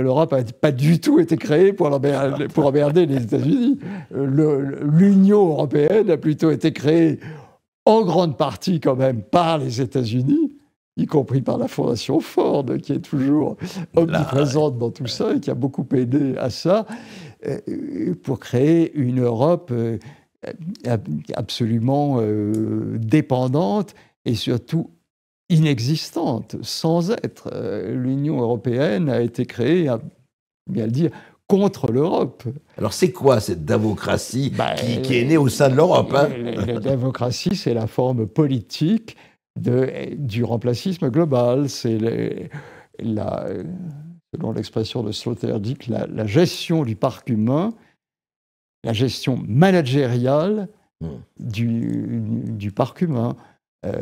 L'Europe n'a pas du tout été créée pour emmerder les États-Unis. L'Union européenne a plutôt été créée en grande partie quand même par les États-Unis, y compris par la Fondation Ford, qui est toujours omniprésente dans tout ça et qui a beaucoup aidé à ça, pour créer une Europe absolument dépendante et surtout inexistante, sans être. L'Union européenne a été créée, bien le dire, contre l'Europe. Alors c'est quoi cette démocratie qui est née au sein de l'Europe, hein? La démocratie, c'est la forme politique du remplacisme global. C'est selon l'expression de Sloterdijk, la gestion du parc humain, la gestion managériale du parc humain,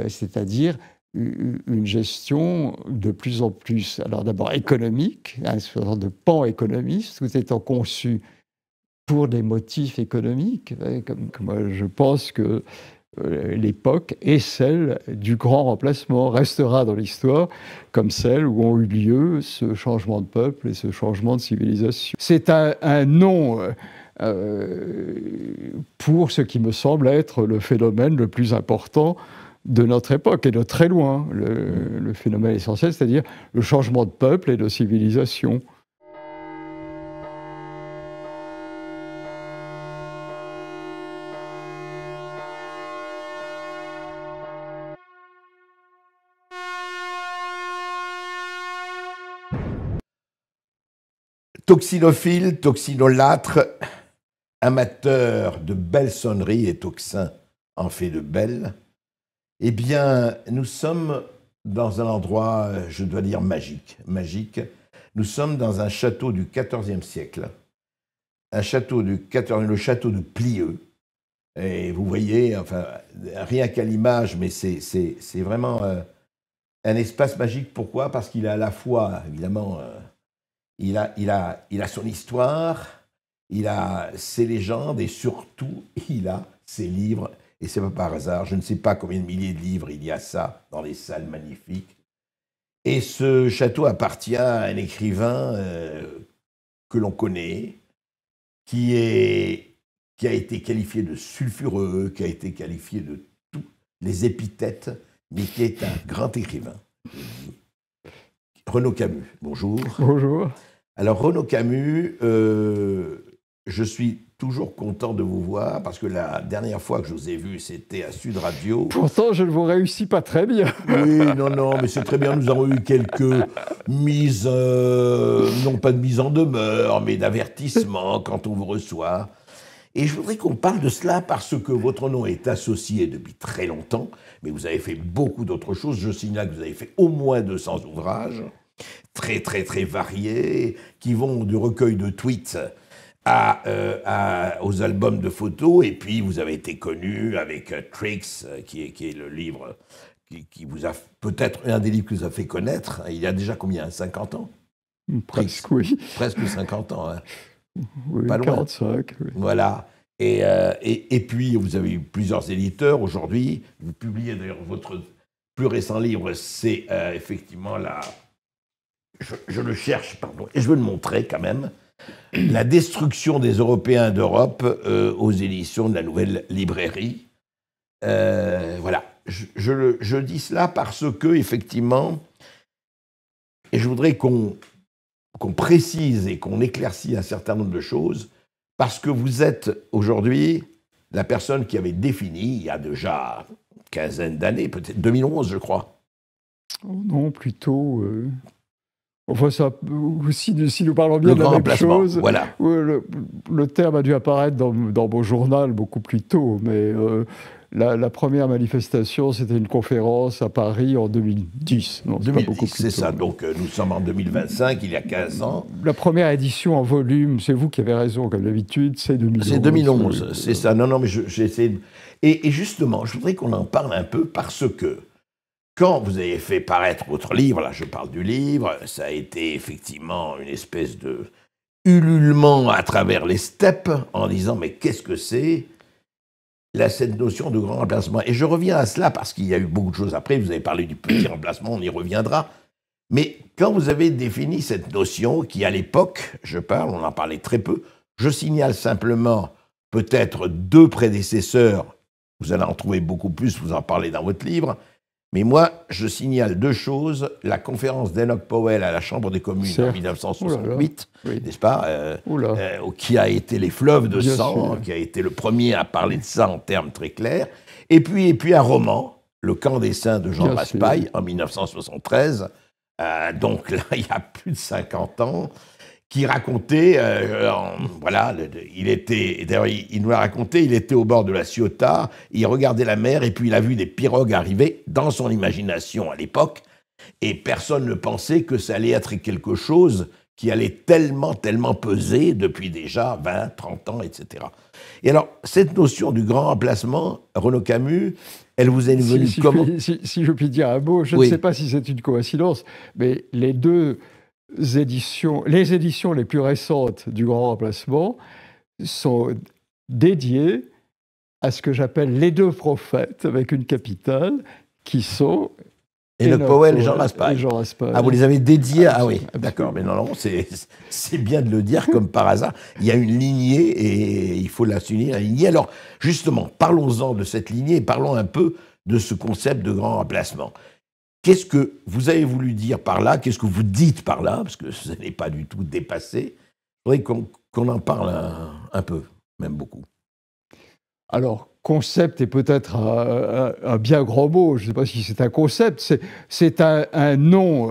c'est-à-dire une gestion de plus en plus, alors d'abord économique, un sorte de pan économiste, tout étant conçu pour des motifs économiques. Comme je pense que l'époque est celle du grand remplacement, restera dans l'histoire comme celle où ont eu lieu ce changement de peuple et ce changement de civilisation. C'est un nom pour ce qui me semble être le phénomène le plus important de notre époque, et de très loin, le phénomène essentiel, c'est-à-dire le changement de peuple et de civilisation. Toxinophile, toxinolâtre, amateur de belles sonneries et toxin en fait de belles, eh bien, nous sommes dans un endroit, je dois dire, magique. Nous sommes dans un château du XIVe siècle, le château de Plieux. Et vous voyez, enfin, rien qu'à l'image, mais c'est vraiment un espace magique. Pourquoi? Parce qu'il a à la fois, évidemment, il a son histoire, il a ses légendes et surtout, il a ses livres. Et c'est pas par hasard, je ne sais pas combien de milliers de livres il y a ça dans les salles magnifiques. Et ce château appartient à un écrivain que l'on connaît, qui a été qualifié de sulfureux, qui a été qualifié de tous les épithètes, mais qui est un grand écrivain. Renaud Camus, bonjour. Bonjour. Alors Renaud Camus, je suis toujours content de vous voir, parce que la dernière fois que je vous ai vu, c'était à Sud Radio. Pourtant, je ne vous réussis pas très bien. Oui, non, mais c'est très bien. Nous avons eu quelques mises, non pas de mise en demeure, mais d'avertissement quand on vous reçoit. Et je voudrais qu'on parle de cela parce que votre nom est associé depuis très longtemps, mais vous avez fait beaucoup d'autres choses. Je signale que vous avez fait au moins 200 ouvrages, très, très, très variés, qui vont du recueil de tweets aux albums de photos, et puis vous avez été connu avec Tricks, qui est le livre qui vous a peut-être un des livres qui vous a fait connaître. Il y a déjà combien, 50 ans? Presque, Tricks. oui. Presque 50 ans, hein. Oui, Pas loin. 45. Oui. Voilà. Et puis, vous avez eu plusieurs éditeurs aujourd'hui. Vous publiez d'ailleurs votre plus récent livre, c'est effectivement je le cherche, pardon, et je veux le montrer quand même. La destruction des Européens d'Europe aux éditions de la Nouvelle Librairie. Voilà. Je dis cela parce que, effectivement, et je voudrais qu'on précise et qu'on éclaircisse un certain nombre de choses, parce que vous êtes aujourd'hui la personne qui avait défini, il y a déjà une quinzaine d'années, peut-être 2011, je crois. Oh non, plutôt... Enfin, ça, si nous parlons bien de la même chose, voilà. Le terme a dû apparaître dans mon journal beaucoup plus tôt, mais la première manifestation, c'était une conférence à Paris en 2010. Non, 2010, c'est ça. Donc, nous sommes en 2025, il y a 15 ans. La première édition en volume, c'est vous qui avez raison, comme d'habitude, c'est 2011. C'est 2011, c'est ça. Non, mais j'ai essayé... Et justement, je voudrais qu'on en parle un peu parce que quand vous avez fait paraître votre livre, là je parle du livre, ça a été effectivement une espèce de ululement à travers les steppes en disant mais qu'est-ce que c'est cette notion de grand remplacement. Et je reviens à cela parce qu'il y a eu beaucoup de choses après, vous avez parlé du petit remplacement, on y reviendra. Mais quand vous avez défini cette notion, qui à l'époque, je parle, on en parlait très peu, je signale simplement peut-être 2 prédécesseurs, vous allez en trouver beaucoup plus, vous en parlez dans votre livre, mais moi, je signale 2 choses. La conférence d'Enoch Powell à la Chambre des communes en 1968, n'est-ce pas, qui a été les fleuves de sang, qui a été le premier à parler de ça en termes très clairs, et puis un roman, Le camp des saints de Jean Raspail, en 1973, donc là, il y a plus de 50 ans, qui racontait, voilà, il nous l'a raconté, il était au bord de la Ciotat, il regardait la mer et puis il a vu des pirogues arriver dans son imagination à l'époque, et personne ne pensait que ça allait être quelque chose qui allait tellement peser depuis déjà 20, 30 ans, etc. Et alors, cette notion du grand remplacement, Renaud Camus, elle vous est venue comment ? Si je puis dire un mot, je ne sais pas si c'est une coïncidence, mais les éditions les plus récentes du Grand Remplacement sont dédiées à ce que j'appelle les 2 prophètes, avec une capitale, qui sont Enoch Powell et Jean Raspail. Ah, vous les avez dédiés à... Ah oui, d'accord, mais non, c'est bien de le dire comme par hasard. Il y a une lignée et il faut la souligner, la lignée. Alors, justement, parlons-en de cette lignée et parlons un peu de ce concept de grand remplacement. Qu'est-ce que vous avez voulu dire par là? Qu'est-ce que vous dites par là? Parce que ce n'est pas du tout dépassé. Je voudrais qu'on en parle un peu, même beaucoup. Alors, concept est peut-être un bien grand mot. Je ne sais pas si c'est un concept. C'est un nom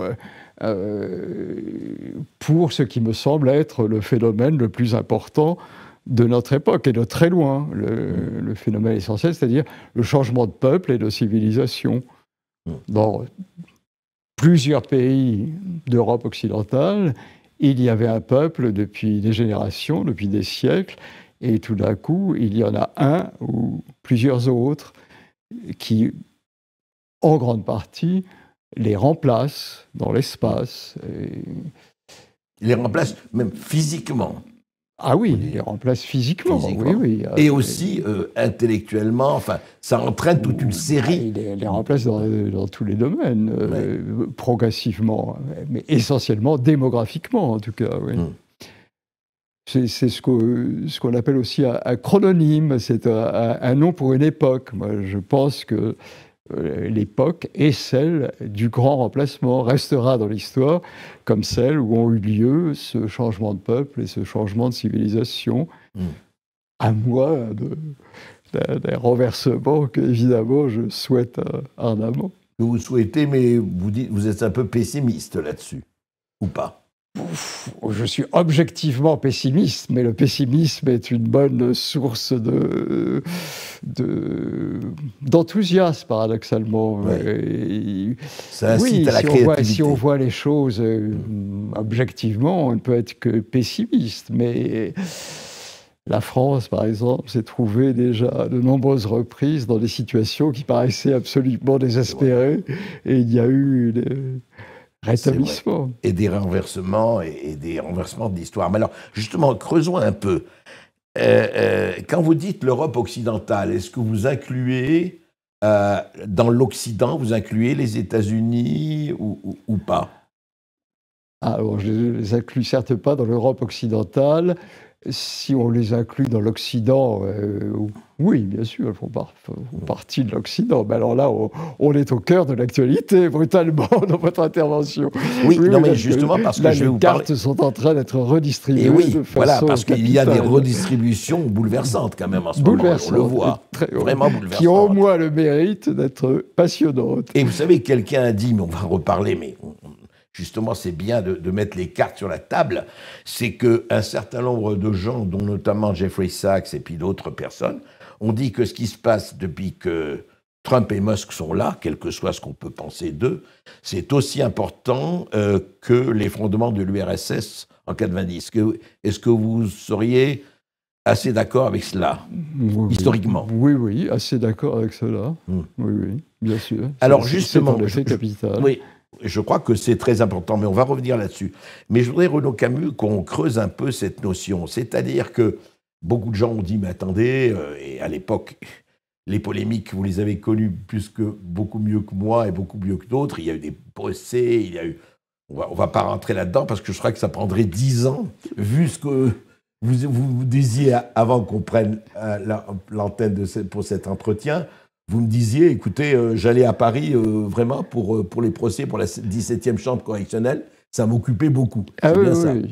pour ce qui me semble être le phénomène le plus important de notre époque, et de très loin. Le phénomène essentiel, c'est-à-dire le changement de peuple et de civilisation. Dans plusieurs pays d'Europe occidentale, il y avait un peuple depuis des générations, depuis des siècles, et tout d'un coup, il y en a un ou plusieurs autres qui, en grande partie, les remplacent dans l'espace. Les remplacent même physiquement. Ah oui, il les remplace physiquement. Oui. Et aussi intellectuellement, enfin, ça entraîne toute une série. Il les remplace dans tous les domaines, progressivement, mais essentiellement démographiquement, en tout cas. Oui. C'est ce qu'on appelle aussi un chrononyme, c'est un nom pour une époque. Moi, je pense que l'époque est celle du grand remplacement, restera dans l'histoire comme celle où ont eu lieu ce changement de peuple et ce changement de civilisation, à moins d'un renversement que, évidemment, je souhaite ardemment. Que vous souhaitez, mais vous êtes un peu pessimiste là-dessus, ou pas? Je suis objectivement pessimiste, mais le pessimisme est une bonne source d'enthousiasme, paradoxalement. Ça incite à la créativité. Si on voit les choses objectivement, on ne peut être que pessimiste. Mais la France, par exemple, s'est trouvée déjà à de nombreuses reprises dans des situations qui paraissaient absolument désespérées. Et il y a eu rétablissement. Et des renversements, et des renversements de l'histoire. Mais alors, justement, creusons un peu. Quand vous dites l'Europe occidentale, est-ce que vous incluez, dans l'Occident, vous incluez les États-Unis ou pas? Alors, je ne les inclus certes pas dans l'Europe occidentale. Si on les inclut dans l'Occident, oui, bien sûr, elles font partie de l'Occident. Mais alors là, on est au cœur de l'actualité, brutalement, dans votre intervention. Oui, non, mais justement, parce que je vais vous parler... Les cartes sont en train d'être redistribuées. Et oui, de façon voilà, parce qu'il y a des capitale. Redistributions bouleversantes, quand même, en ce moment. On le voit, vraiment bouleversantes. Qui ont au moins le mérite d'être passionnantes. Et vous savez, quelqu'un a dit, mais on va reparler, mais... Justement, c'est bien de mettre les cartes sur la table, c'est qu'un certain nombre de gens, dont notamment Jeffrey Sachs et puis d'autres personnes, ont dit que ce qui se passe depuis que Trump et Musk sont là, quel que soit ce qu'on peut penser d'eux, c'est aussi important que l'effondrement de l'URSS en 90. Est-ce que vous seriez assez d'accord avec cela, historiquement? Oui, assez d'accord avec cela. Oui, bien sûr. Alors justement, c'est un effet capital. Oui. Je crois que c'est très important, mais on va revenir là-dessus. Mais je voudrais, Renaud Camus, qu'on creuse un peu cette notion. C'est-à-dire que beaucoup de gens ont dit, mais attendez, et à l'époque, les polémiques, vous les avez connues beaucoup mieux que moi et beaucoup mieux que d'autres. Il y a eu des procès, il y a eu on va pas rentrer là-dedans parce que je crois que ça prendrait 10 ans, vu ce que vous disiez avant qu'on prenne l'antenne pour cet entretien. Vous me disiez, écoutez, j'allais à Paris vraiment pour les procès, pour la 17e chambre correctionnelle. Ça m'occupait beaucoup. Ah oui, bien ça. oui,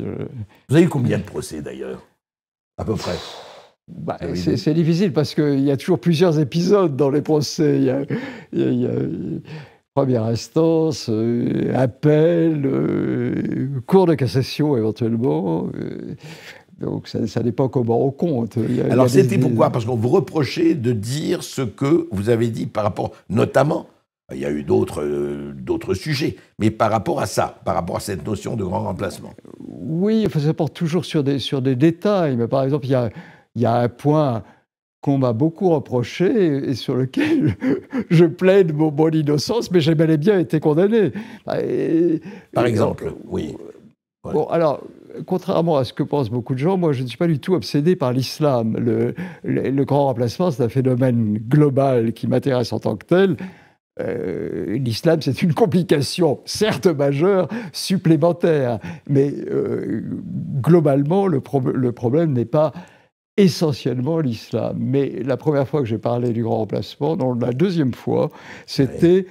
Vous avez eu combien de procès d'ailleurs, à peu près? Bah, c'est difficile parce qu'il y a toujours plusieurs épisodes dans les procès. Il y a première instance, appel, cour de cassation éventuellement. Donc ça dépend comment on compte. Alors c'était pourquoi? Parce qu'on vous reprochait de dire ce que vous avez dit par rapport, notamment, il y a eu d'autres sujets, mais par rapport à ça, par rapport à cette notion de grand remplacement. Oui, enfin, ça porte toujours sur des détails. Mais par exemple, il y a un point qu'on m'a beaucoup reproché et sur lequel je plaide mon innocence, mais j'ai bel et bien été condamné. Par exemple, oui. Ouais. Bon, alors, contrairement à ce que pensent beaucoup de gens, moi, je ne suis pas du tout obsédé par l'islam. Le grand remplacement, c'est un phénomène global qui m'intéresse en tant que tel. L'islam, c'est une complication, certes majeure, supplémentaire, mais globalement, le problème n'est pas essentiellement l'islam. Mais la première fois que j'ai parlé du grand remplacement, donc la deuxième fois, c'était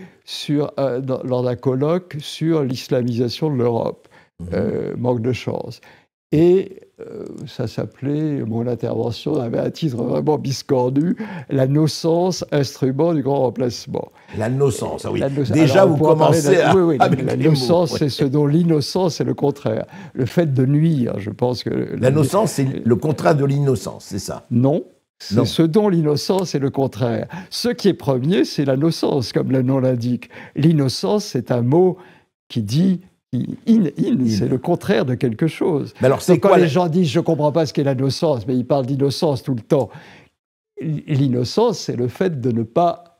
lors d'un colloque sur l'islamisation de l'Europe. Manque de chance. Et ça s'appelait, mon intervention avait un titre vraiment biscornu, La nocence, instrument du grand remplacement. La nocence, ah oui. Déjà, alors, vous commencez à... Oui, la nocence, c'est ce dont l'innocence est le contraire. Le fait de nuire, je pense que... La nocence, c'est le contraire de l'innocence, c'est ça? Non. C'est ce dont l'innocence est le contraire. Ce qui est premier, c'est la nocence, comme le nom l'indique. L'innocence, c'est un mot qui dit... c'est le contraire de quelque chose. Mais alors, c'est quand quoi les gens disent « je ne comprends pas ce qu'est la nocence », mais ils parlent d'innocence tout le temps. L'innocence, c'est le fait de ne pas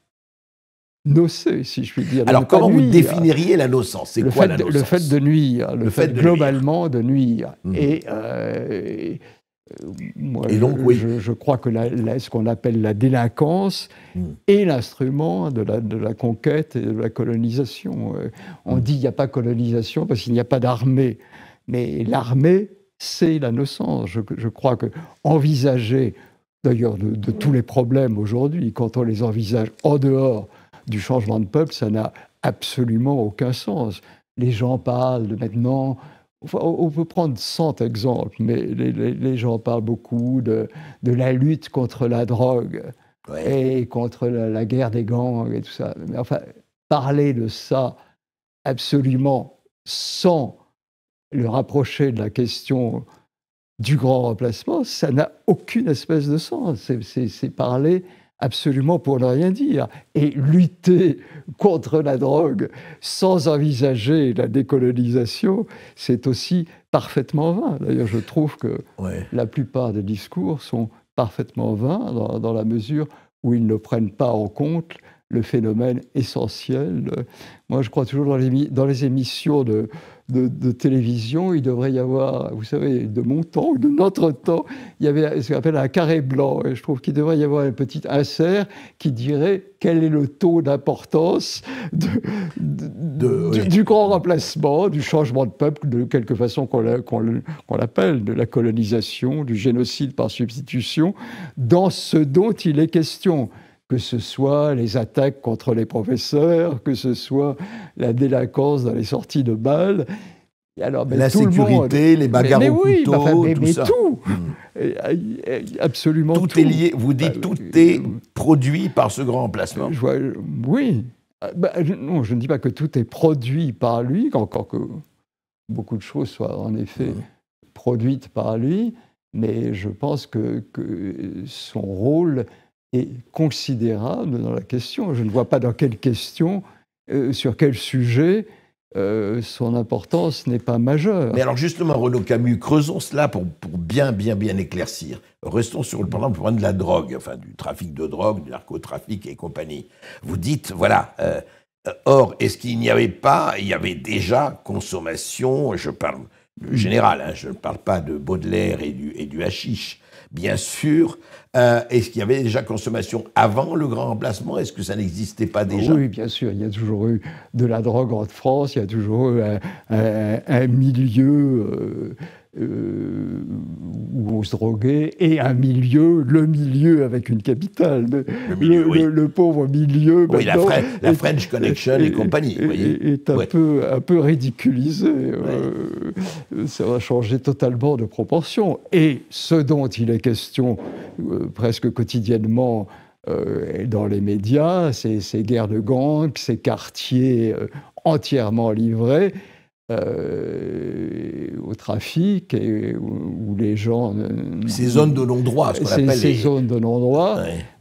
nocer, si je puis dire. Alors, comment vous définiriez la nocence? C'est quoi la nocence? Le fait de nuire, le fait globalement de nuire. Et moi, donc, je crois que ce qu'on appelle la délinquance est l'instrument de la conquête et de la colonisation. On dit qu'il n'y a pas colonisation parce qu'il n'y a pas d'armée. Mais l'armée, c'est la nocence. Je crois que envisager, d'ailleurs, de tous les problèmes aujourd'hui, quand on les envisage en dehors du changement de peuple, ça n'a absolument aucun sens. Les gens parlent de maintenant... On peut prendre 100 exemples, mais les gens parlent beaucoup de la lutte contre la drogue et contre la guerre des gangs et tout ça. Mais enfin, parler de ça absolument sans le rapprocher de la question du grand remplacement, ça n'a aucune espèce de sens. C'est parler absolument pour ne rien dire. Et lutter contre la drogue sans envisager la décolonisation, c'est aussi parfaitement vain. D'ailleurs, je trouve que la plupart des discours sont parfaitement vains dans la mesure où ils ne prennent pas en compte le phénomène essentiel. Moi, je crois toujours dans les émissions de télévision, il devrait y avoir, vous savez, de mon temps, de notre temps, il y avait ce qu'on appelle un carré blanc. Et je trouve qu'il devrait y avoir un petit insert qui dirait quel est le taux d'importance du grand remplacement, du changement de peuple, de quelque façon qu'on l'appelle, de la colonisation, du génocide par substitution, dans ce dont il est question. Que ce soit les attaques contre les professeurs, que ce soit la délinquance dans les sorties de bal. Alors, la sécurité, les bagarres au couteau, tout ça. Tout, absolument tout. Tout est lié, vous dites tout est produit par ce grand remplacement. Oui. Non, je ne dis pas que tout est produit par lui, encore que beaucoup de choses soient en effet produites par lui, mais je pense que son rôle est considérable dans la question. Je ne vois pas dans quelle question, sur quel sujet, son importance n'est pas majeure. Mais alors justement, Renaud Camus, creusons cela pour bien éclaircir. Restons sur le problème de la drogue, enfin du trafic de drogue, du narcotrafic et compagnie. Vous dites, voilà, or, est-ce qu'il n'y avait pas, il y avait déjà consommation, je parle général, je ne parle pas de Baudelaire et du hashish, bien sûr. Est-ce qu'il y avait déjà consommation avant le grand remplacement? Est-ce que ça n'existait pas déjà? Oui, bien sûr, il y a toujours eu de la drogue en France, il y a toujours eu un milieu où on se droguait, et un milieu, le milieu avec une capitale. Le pauvre milieu, oui, la French Connection et compagnie, vous voyez. Est un peu ridiculisé. Ça va changer totalement de proportion. Et ce dont il est question presque quotidiennement dans les médias, ces guerres de gangs, ces quartiers entièrement livrés au trafic, et où les gens... Ces zones de non-droit, ce qu'on appelle ces zones de non-droit,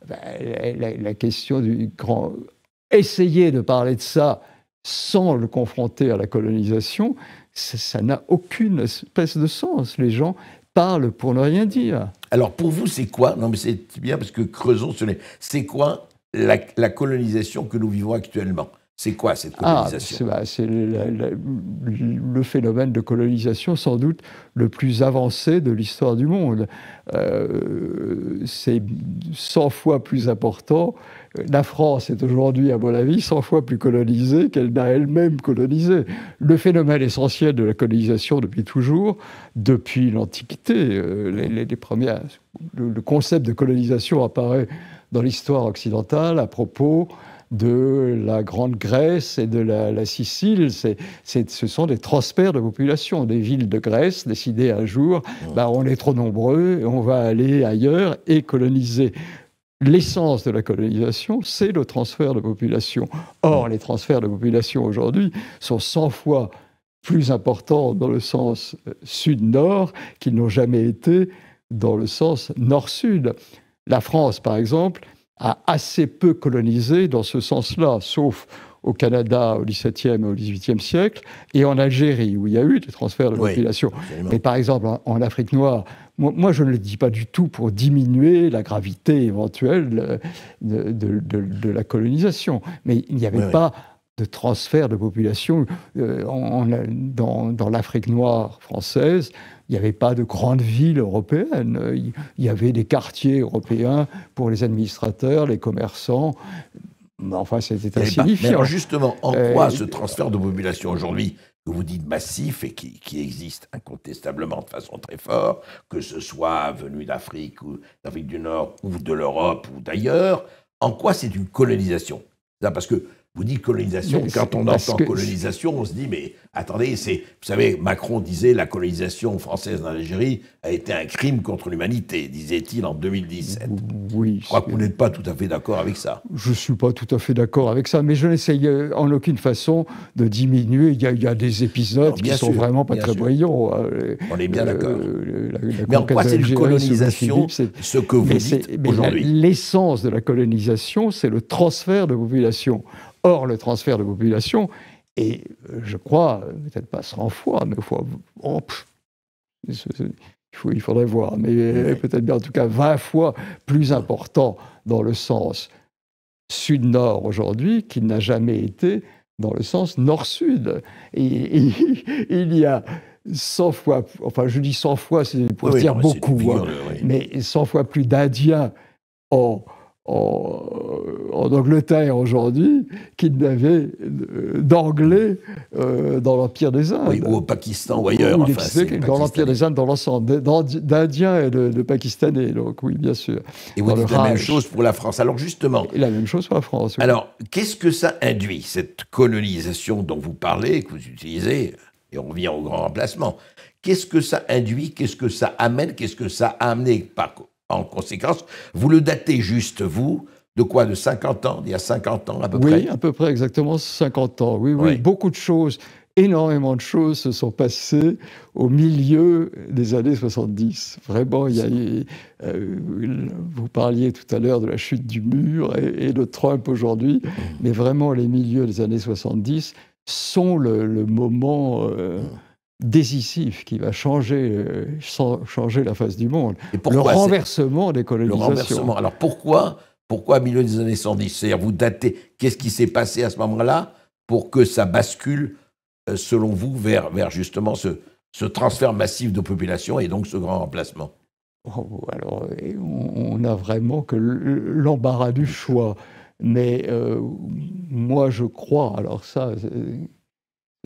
la question du grand... Essayer de parler de ça sans le confronter à la colonisation, ça n'a aucune espèce de sens. Les gens parlent pour ne rien dire. Alors pour vous, c'est quoi? Non mais c'est bien parce que creusons sur les... C'est quoi la colonisation que nous vivons actuellement? C'est quoi cette colonisation? C'est le phénomène de colonisation sans doute le plus avancé de l'histoire du monde. C'est 100 fois plus important. La France est aujourd'hui, à mon avis, 100 fois plus colonisée qu'elle n'a elle-même colonisé. Le phénomène essentiel de la colonisation depuis toujours, depuis l'Antiquité, le concept de colonisation apparaît dans l'histoire occidentale à propos de la Grande Grèce et de la Sicile. Ce sont des transferts de population. Des villes de Grèce décidaient un jour, on est trop nombreux, on va aller ailleurs et coloniser. L'essence de la colonisation, c'est le transfert de population. Or, les transferts de population aujourd'hui sont 100 fois plus importants dans le sens sud-nord qu'ils n'ont jamais été dans le sens nord-sud. La France, par exemple, a assez peu colonisé dans ce sens-là, sauf au Canada au XVIIe et au XVIIIe siècle, et en Algérie, où il y a eu des transferts de population. Mais par exemple, en Afrique noire, moi je ne le dis pas du tout pour diminuer la gravité éventuelle de la colonisation, mais il n'y avait pas de transfert de population dans l'Afrique noire française. Il n'y avait pas de grandes villes européennes. Il y avait des quartiers européens pour les administrateurs, les commerçants. Enfin, c'était insignifiant. Mais alors justement, en quoi ce transfert de population aujourd'hui, que vous dites massif et qui existe incontestablement de façon très forte, que ce soit venu d'Afrique ou d'Afrique du Nord ou de l'Europe ou d'ailleurs, en quoi c'est une colonisation? Parce que vous dites colonisation, quand on entend colonisation, on se dit, mais attendez, vous savez, Macron disait la colonisation française en Algérie a été un crime contre l'humanité, disait-il en 2017. Oui. Je crois que vous n'êtes pas tout à fait d'accord avec ça. Je ne suis pas tout à fait d'accord avec ça, mais je n'essaye en aucune façon de diminuer. Il y a des épisodes qui sont vraiment pas très brillants. On est bien d'accord. Mais en quoi c'est une colonisation, ce que vous dites aujourd'hui? L'essence de la colonisation, c'est le transfert de population. Or, le transfert de population est, je crois, peut-être pas 100 fois, mais il faudrait voir, mais peut-être bien en tout cas 20 fois plus important dans le sens sud-nord aujourd'hui qu'il n'a jamais été dans le sens nord-sud. Et il y a 100 fois, enfin je dis 100 fois, c'est pour dire beaucoup, mais 100 fois plus d'Indiens en Angleterre aujourd'hui qu'il n'avait d'Anglais dans l'Empire des Indes. Oui, ou au Pakistan ou ailleurs. Dans l'Empire des Indes, dans l'ensemble, d'Indiens et de Pakistanais, donc oui, bien sûr. Et vous dites la même chose pour la France. Alors justement... Et la même chose pour la France. Oui. Alors, qu'est-ce que ça induit, cette colonisation dont vous parlez, que vous utilisez, et on revient au grand remplacement? Qu'est-ce que ça induit? Qu'est-ce que ça amène? Qu'est-ce que ça a amené en conséquence? Vous le datez juste, vous, de quoi? De 50 ans? Il y a 50 ans à peu près? Oui, à peu près exactement 50 ans. Oui. Beaucoup de choses, énormément de choses se sont passées au milieu des années 70. Vraiment, vous parliez tout à l'heure de la chute du mur et de Trump aujourd'hui, mais vraiment les milieux des années 70 sont le moment... décisif qui va changer la face du monde. Le renversement des colonisations. Le renversement. Alors pourquoi au milieu des années 110? C'est-à-dire vous datez, qu'est-ce qui s'est passé à ce moment-là pour que ça bascule, selon vous, vers justement ce transfert massif de population et donc ce grand remplacement? Alors, on n'a vraiment que l'embarras du choix. Mais moi, je crois, alors ça,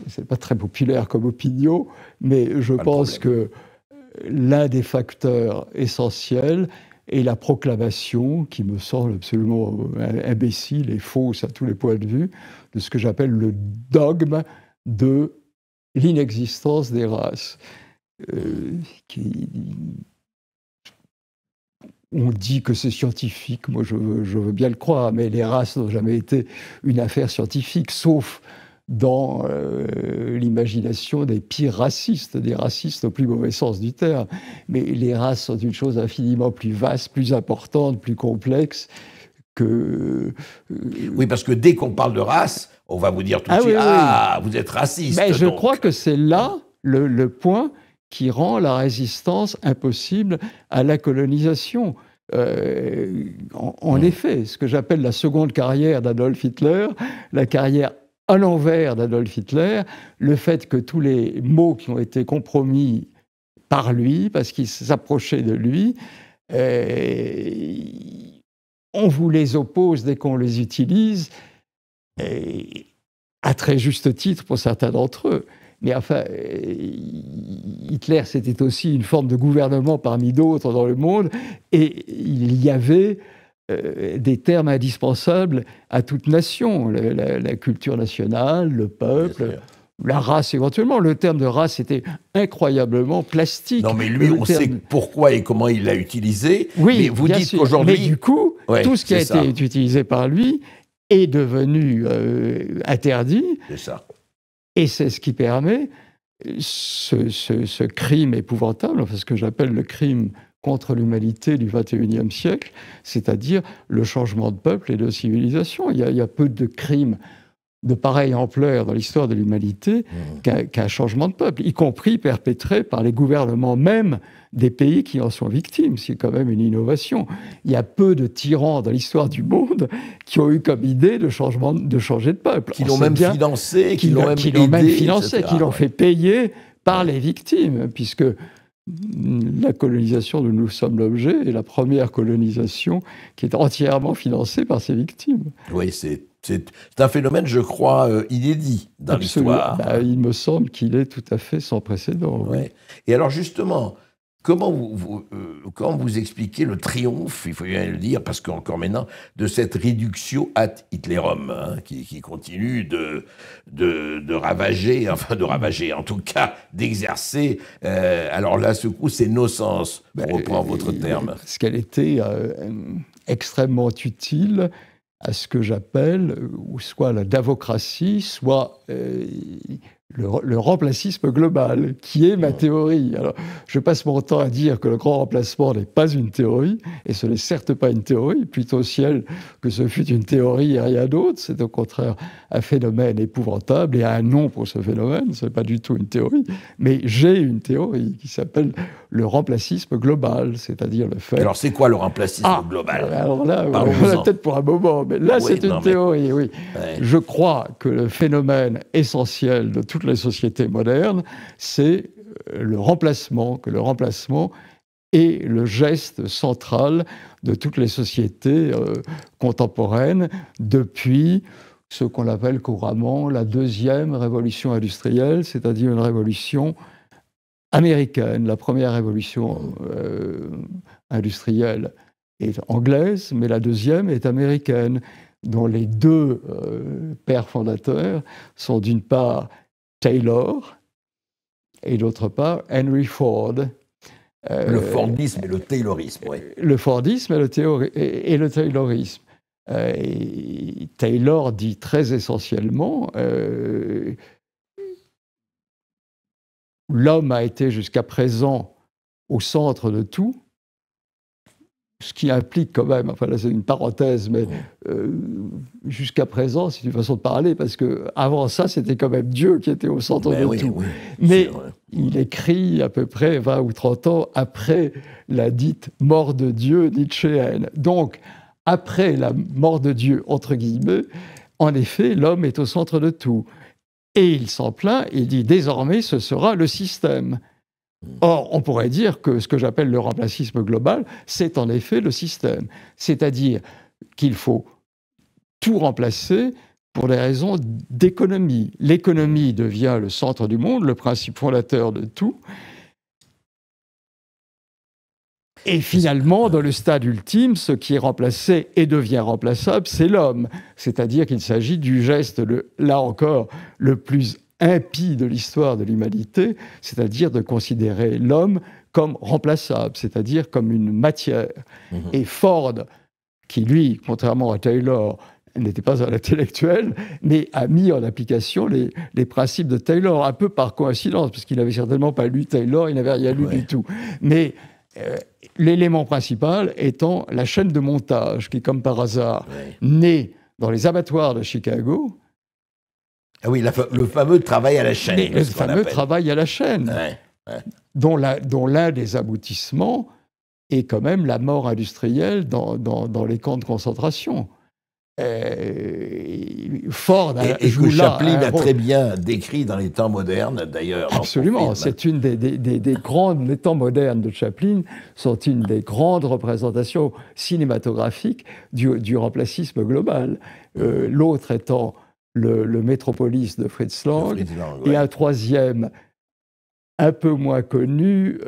c'est pas très populaire comme opinion, mais je pense que l'un des facteurs essentiels est la proclamation, qui me semble absolument imbécile et fausse à tous les points de vue, de ce que j'appelle le dogme de l'inexistence des races. On dit que c'est scientifique, moi je veux bien le croire, mais les races n'ont jamais été une affaire scientifique, sauf dans l'imagination des pires racistes, des racistes au plus mauvais sens du terme. Mais les races sont une chose infiniment plus vaste, plus importante, plus complexe que... Oui, parce que dès qu'on parle de race, on va vous dire tout de suite, vous êtes raciste. Mais je crois que c'est là le point qui rend la résistance impossible à la colonisation. En effet, ce que j'appelle la seconde carrière d'Adolf Hitler, la carrière à l'envers d'Adolf Hitler, le fait que tous les mots qui ont été compromis par lui, parce qu'ils s'approchaient de lui, on vous les oppose dès qu'on les utilise, à très juste titre pour certains d'entre eux. Mais enfin, Hitler, c'était aussi une forme de gouvernement parmi d'autres dans le monde, et il y avait des termes indispensables à toute nation, la culture nationale, le peuple, la race éventuellement. Le terme de race était incroyablement plastique. Non, mais lui, on sait pourquoi et comment il l'a utilisé. Oui, mais vous dites qu'aujourd'hui... Mais du coup, tout ce qui a été utilisé par lui est devenu interdit. C'est ça. Et c'est ce qui permet ce crime épouvantable, ce que j'appelle le crime contre l'humanité du XXIe siècle, c'est-à-dire le changement de peuple et de civilisation. Il y a peu de crimes de pareille ampleur dans l'histoire de l'humanité qu'un changement de peuple, y compris perpétré par les gouvernements même des pays qui en sont victimes. C'est quand même une innovation. Il y a peu de tyrans dans l'histoire du monde qui ont eu comme idée de changer de peuple. Qui l'ont même financé, qui l'ont fait payer par les victimes, puisque la colonisation dont nous sommes l'objet est la première colonisation qui est entièrement financée par ses victimes. Oui, c'est un phénomène, je crois, inédit dans l'histoire. Il me semble qu'il est tout à fait sans précédent. Ouais. Oui. Et alors justement, comment vous expliquez le triomphe, il faut bien le dire, parce qu'encore maintenant, de cette réductio ad Hitlerum, qui continue de ravager, en tout cas d'exercer, alors là, ce coup, c'est nos sens, pour reprendre votre terme. Parce qu'elle était extrêmement utile à ce que j'appelle soit la davocratie, soit le remplacisme global, qui est ma théorie. Alors, je passe mon temps à dire que le grand remplacement n'est pas une théorie, et ce n'est certes pas une théorie, plutôt ciel que ce fût une théorie et rien d'autre. C'est au contraire un phénomène épouvantable, et un nom pour ce phénomène, ce n'est pas du tout une théorie, mais j'ai une théorie qui s'appelle le remplacisme global, c'est-à-dire le fait... Alors, c'est quoi le remplacisme global? Alors là, on a peut-être pour un moment, mais là, c'est une théorie, oui. Ouais. Je crois que le phénomène essentiel de toutes les sociétés modernes, c'est le remplacement, que le remplacement est le geste central de toutes les sociétés contemporaines depuis ce qu'on appelle couramment la deuxième révolution industrielle, c'est-à-dire une révolution américaine. La première révolution industrielle est anglaise, mais la deuxième est américaine, dont les deux pères fondateurs sont d'une part Taylor et d'autre part Henry Ford. Le Fordisme et le Taylorisme, oui. Le Fordisme et le Taylorisme. Et Taylor dit très essentiellement l'homme a été jusqu'à présent au centre de tout, ce qui implique quand même, enfin là c'est une parenthèse, mais jusqu'à présent c'est une façon de parler, parce qu'avant ça c'était quand même Dieu qui était au centre de tout. Oui, mais il écrit à peu près 20 ou 30 ans après la dite mort de Dieu nietzschéenne. Donc, après la mort de Dieu, entre guillemets, en effet, l'homme est au centre de tout. Et il s'en plaint, il dit désormais ce sera le système. Or, on pourrait dire que ce que j'appelle le remplacisme global, c'est en effet le système. C'est-à-dire qu'il faut tout remplacer pour des raisons d'économie. L'économie devient le centre du monde, le principe fondateur de tout. Et finalement, dans le stade ultime, ce qui est remplacé et devient remplaçable, c'est l'homme. C'est-à-dire qu'il s'agit du geste, là encore, le plus impie de l'histoire de l'humanité, c'est-à-dire de considérer l'homme comme remplaçable, c'est-à-dire comme une matière. Et Ford, qui lui, contrairement à Taylor, n'était pas un intellectuel, mais a mis en application les principes de Taylor, un peu par coïncidence, parce qu'il n'avait certainement pas lu Taylor, il n'avait rien lu du tout. Mais l'élément principal étant la chaîne de montage, qui, comme par hasard, naît dans les abattoirs de Chicago. Ah oui, le fameux travail à la chaîne. Le fameux travail à la chaîne, dont l'un des aboutissements est quand même la mort industrielle dans les camps de concentration. Ford et que Chaplin a très bien décrit dans les temps modernes, d'ailleurs. Absolument, c'est une des grandes. Les temps modernes de Chaplin sont une des grandes représentations cinématographiques du remplacisme global. L'autre étant le Métropolis de Fritz Lang, et un troisième un peu moins connu,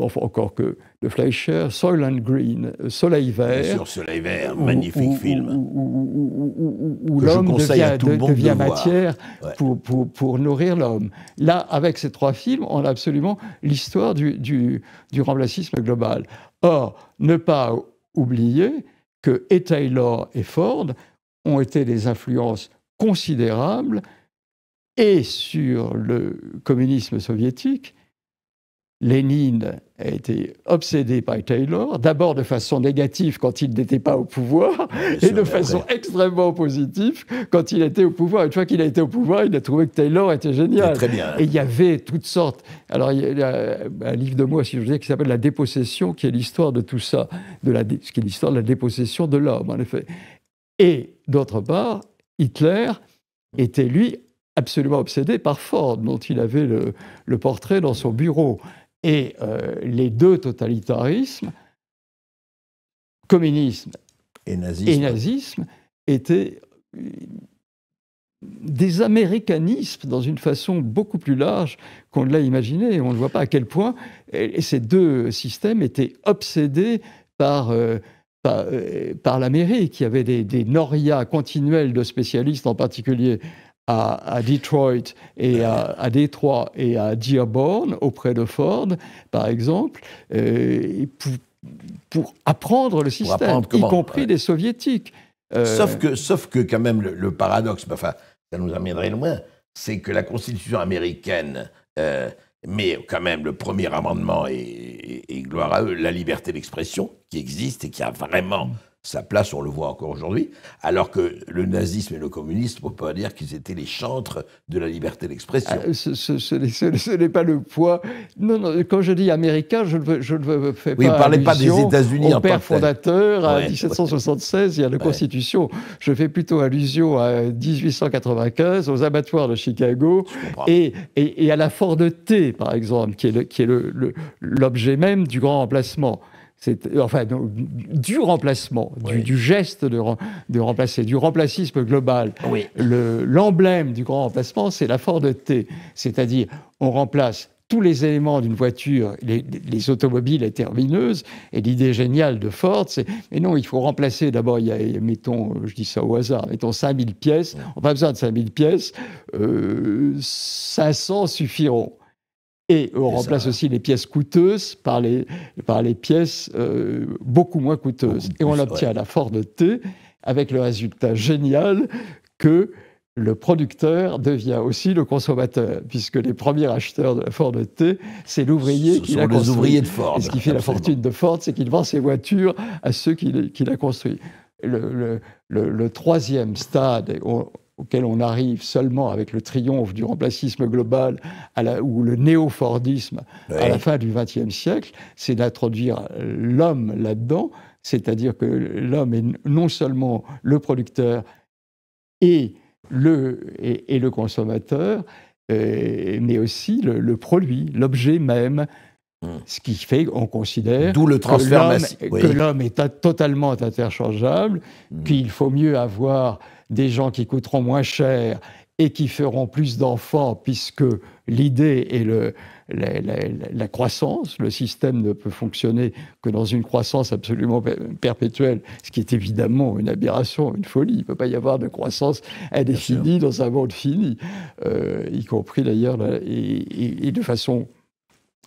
enfin encore que de Fleischer, Soil and Green, Soleil Vert. Bien sûr, Soleil Vert, magnifique film. Où l'homme devient matière pour nourrir l'homme. Là, avec ces trois films, on a absolument l'histoire du remplacisme global. Or, ne pas oublier que et Taylor et Ford ont été des influences considérables et sur le communisme soviétique. Lénine a été obsédé par Taylor, d'abord de façon négative quand il n'était pas au pouvoir, et de façon extrêmement positive quand il était au pouvoir. Une fois qu'il a été au pouvoir, il a trouvé que Taylor était génial. Très bien. Et il y avait toutes sortes... Alors, il y a un livre de moi, si je veux dire, qui s'appelle « La dépossession », qui est l'histoire de tout ça, ce qui est l'histoire de la dépossession de l'homme, en effet. Et, d'autre part, Hitler était, lui, absolument obsédé par Ford, dont il avait le portrait dans son bureau. Et les deux totalitarismes, communisme et nazisme, étaient des américanismes dans une façon beaucoup plus large qu'on ne l'a imaginé. Et on ne voit pas à quel point ces deux systèmes étaient obsédés par l'Amérique. Il y avait des norias continuels de spécialistes, en particulier à Detroit et à Détroit et à Dearborn, auprès de Ford, par exemple, pour apprendre le système, y compris des soviétiques. Sauf que quand même, le paradoxe, enfin, ça nous amènerait loin, c'est que la Constitution américaine met quand même le premier amendement, et gloire à eux, la liberté d'expression, qui existe et qui a vraiment sa place, on le voit encore aujourd'hui, alors que le nazisme et le communisme, on peut pas dire qu'ils étaient les chantres de la liberté d'expression. Ce n'est pas le poids. Non, non, quand je dis américain, je ne fais pas. Oui, vous ne parlez pas des États-Unis en tant que père fondateur, à 1776, il y a la Constitution. Je fais plutôt allusion à 1895, aux abattoirs de Chicago, et à la Ford-T, par exemple, qui est l'objet même du grand remplacement. Enfin, du remplacement, du geste de remplacer, du remplacisme global. Oui. L'emblème du grand remplacement, c'est la Ford-T. C'est-à-dire, on remplace tous les éléments d'une voiture, les automobiles termineuses, et l'idée géniale de Ford, c'est, mais non, il faut remplacer, d'abord, mettons, je dis ça au hasard, mettons 5000 pièces, on n'a pas besoin de 5000 pièces, 500 suffiront. Et on remplace aussi les pièces coûteuses par les pièces beaucoup moins coûteuses. Et on l'obtient à la Ford-T, avec le résultat génial que le producteur devient aussi le consommateur, puisque les premiers acheteurs de la Ford-T, c'est l'ouvrier qui l'a construit. Ce sont les ouvriers de Ford. Et ce qui fait la fortune de Ford, c'est qu'il vend ses voitures à ceux qui l'a construit. Le troisième stade auquel on arrive seulement avec le triomphe du remplacisme global ou le néo-fordisme à la fin du XXe siècle, c'est d'introduire l'homme là-dedans, c'est-à-dire que l'homme est non seulement le producteur et le consommateur, mais aussi le produit, l'objet même. Ce qui fait qu'on considère D'où le transfert massif, que l'homme est totalement interchangeable, qu'il faut mieux avoir des gens qui coûteront moins cher et qui feront plus d'enfants, puisque l'idée est la croissance. Le système ne peut fonctionner que dans une croissance absolument perpétuelle, ce qui est évidemment une aberration, une folie. Il ne peut pas y avoir de croissance indéfinie dans un monde fini, y compris d'ailleurs, et de façon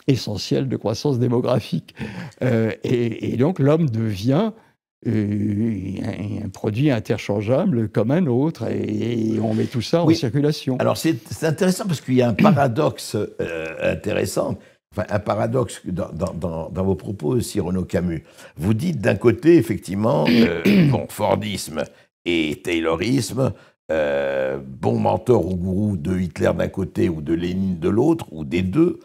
essentielle de croissance démographique. Et donc l'homme devient un produit interchangeable comme un autre, et on met tout ça en circulation. Alors c'est intéressant parce qu'il y a un paradoxe intéressant, enfin un paradoxe dans vos propos aussi, Renaud Camus. Vous dites d'un côté, effectivement, bon, Fordisme et Taylorisme, bon mentor ou gourou de Hitler d'un côté ou de Lénine de l'autre, ou des deux.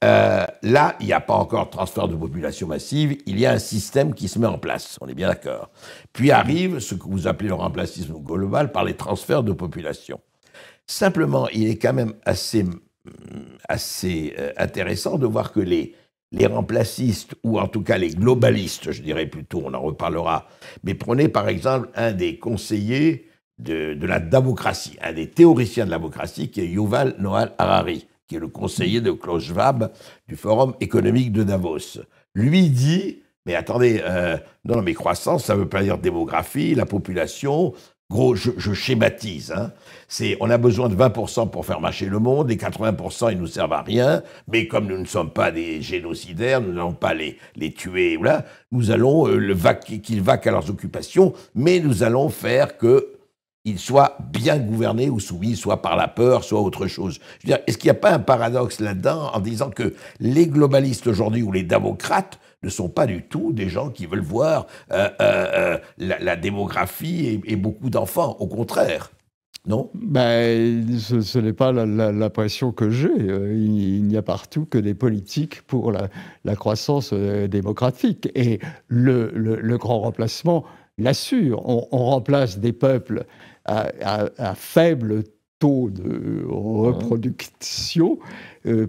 Là, il n'y a pas encore de transfert de population massive, il y a un système qui se met en place, on est bien d'accord. Puis arrive ce que vous appelez le remplacisme global par les transferts de population. Simplement, il est quand même assez intéressant de voir que les remplacistes, ou en tout cas les globalistes, je dirais plutôt, on en reparlera, mais prenez par exemple un des conseillers de la démocratie, un des théoriciens de la démocratie, qui est Yuval Noah Harari, qui est le conseiller de Klaus Schwab du Forum économique de Davos. Lui dit, mais attendez, non, mais croissance, ça ne veut pas dire démographie, la population, gros, je schématise, hein, on a besoin de 20% pour faire marcher le monde, les 80% ils nous servent à rien, mais comme nous ne sommes pas des génocidaires, nous n'allons pas les tuer, voilà, nous allons qu'ils vaquent à leurs occupations, mais nous allons faire qu'ils soient bien gouvernés ou soumis, soit par la peur, soit autre chose. Je veux dire, est-ce qu'il n'y a pas un paradoxe là-dedans en disant que les globalistes aujourd'hui ou les démocrates ne sont pas du tout des gens qui veulent voir la démographie et beaucoup d'enfants, au contraire, non? Ce n'est pas l'impression que j'ai. Il n'y a partout que des politiques pour la croissance démographique. Et le grand remplacement l'assure. On remplace des peuples à faible taux de reproduction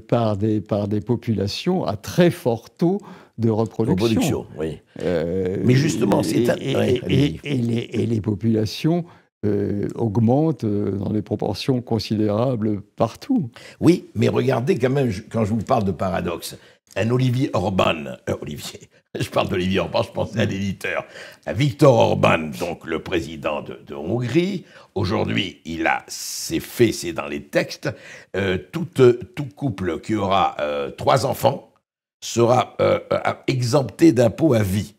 par des populations à très fort taux de reproduction. Oui. Mais justement, et les populations augmentent dans des proportions considérables partout. Oui, mais regardez quand même, quand je vous parle de paradoxe, un Olivier Orban, je parle d'Olivier Orban, je pense à l'éditeur, à Viktor Orban, donc le président de Hongrie. Aujourd'hui, c'est dans les textes, tout couple qui aura 3 enfants sera exempté d'impôt à vie.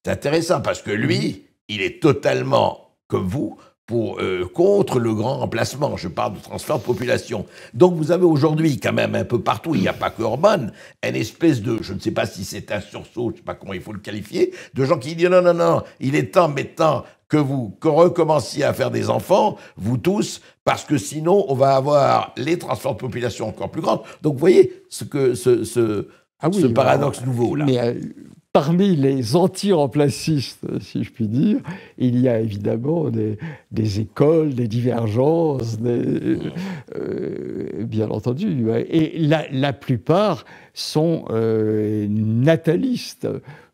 C'est intéressant parce que lui, il est totalement, comme vous, contre le grand remplacement. Je parle de transfert de population. Donc vous avez aujourd'hui, quand même, un peu partout, il n'y a pas que Orban, une espèce de, je ne sais pas si c'est un sursaut, je ne sais pas comment il faut le qualifier, de gens qui disent non, il est temps maintenant que vous recommenciez à faire des enfants, vous tous, parce que sinon on va avoir les transferts de population encore plus grands. Donc vous voyez ce paradoxe nouveau là. Mais, parmi les anti-remplacistes, si je puis dire, il y a évidemment des écoles, des divergences, bien entendu. Et la plupart sont natalistes,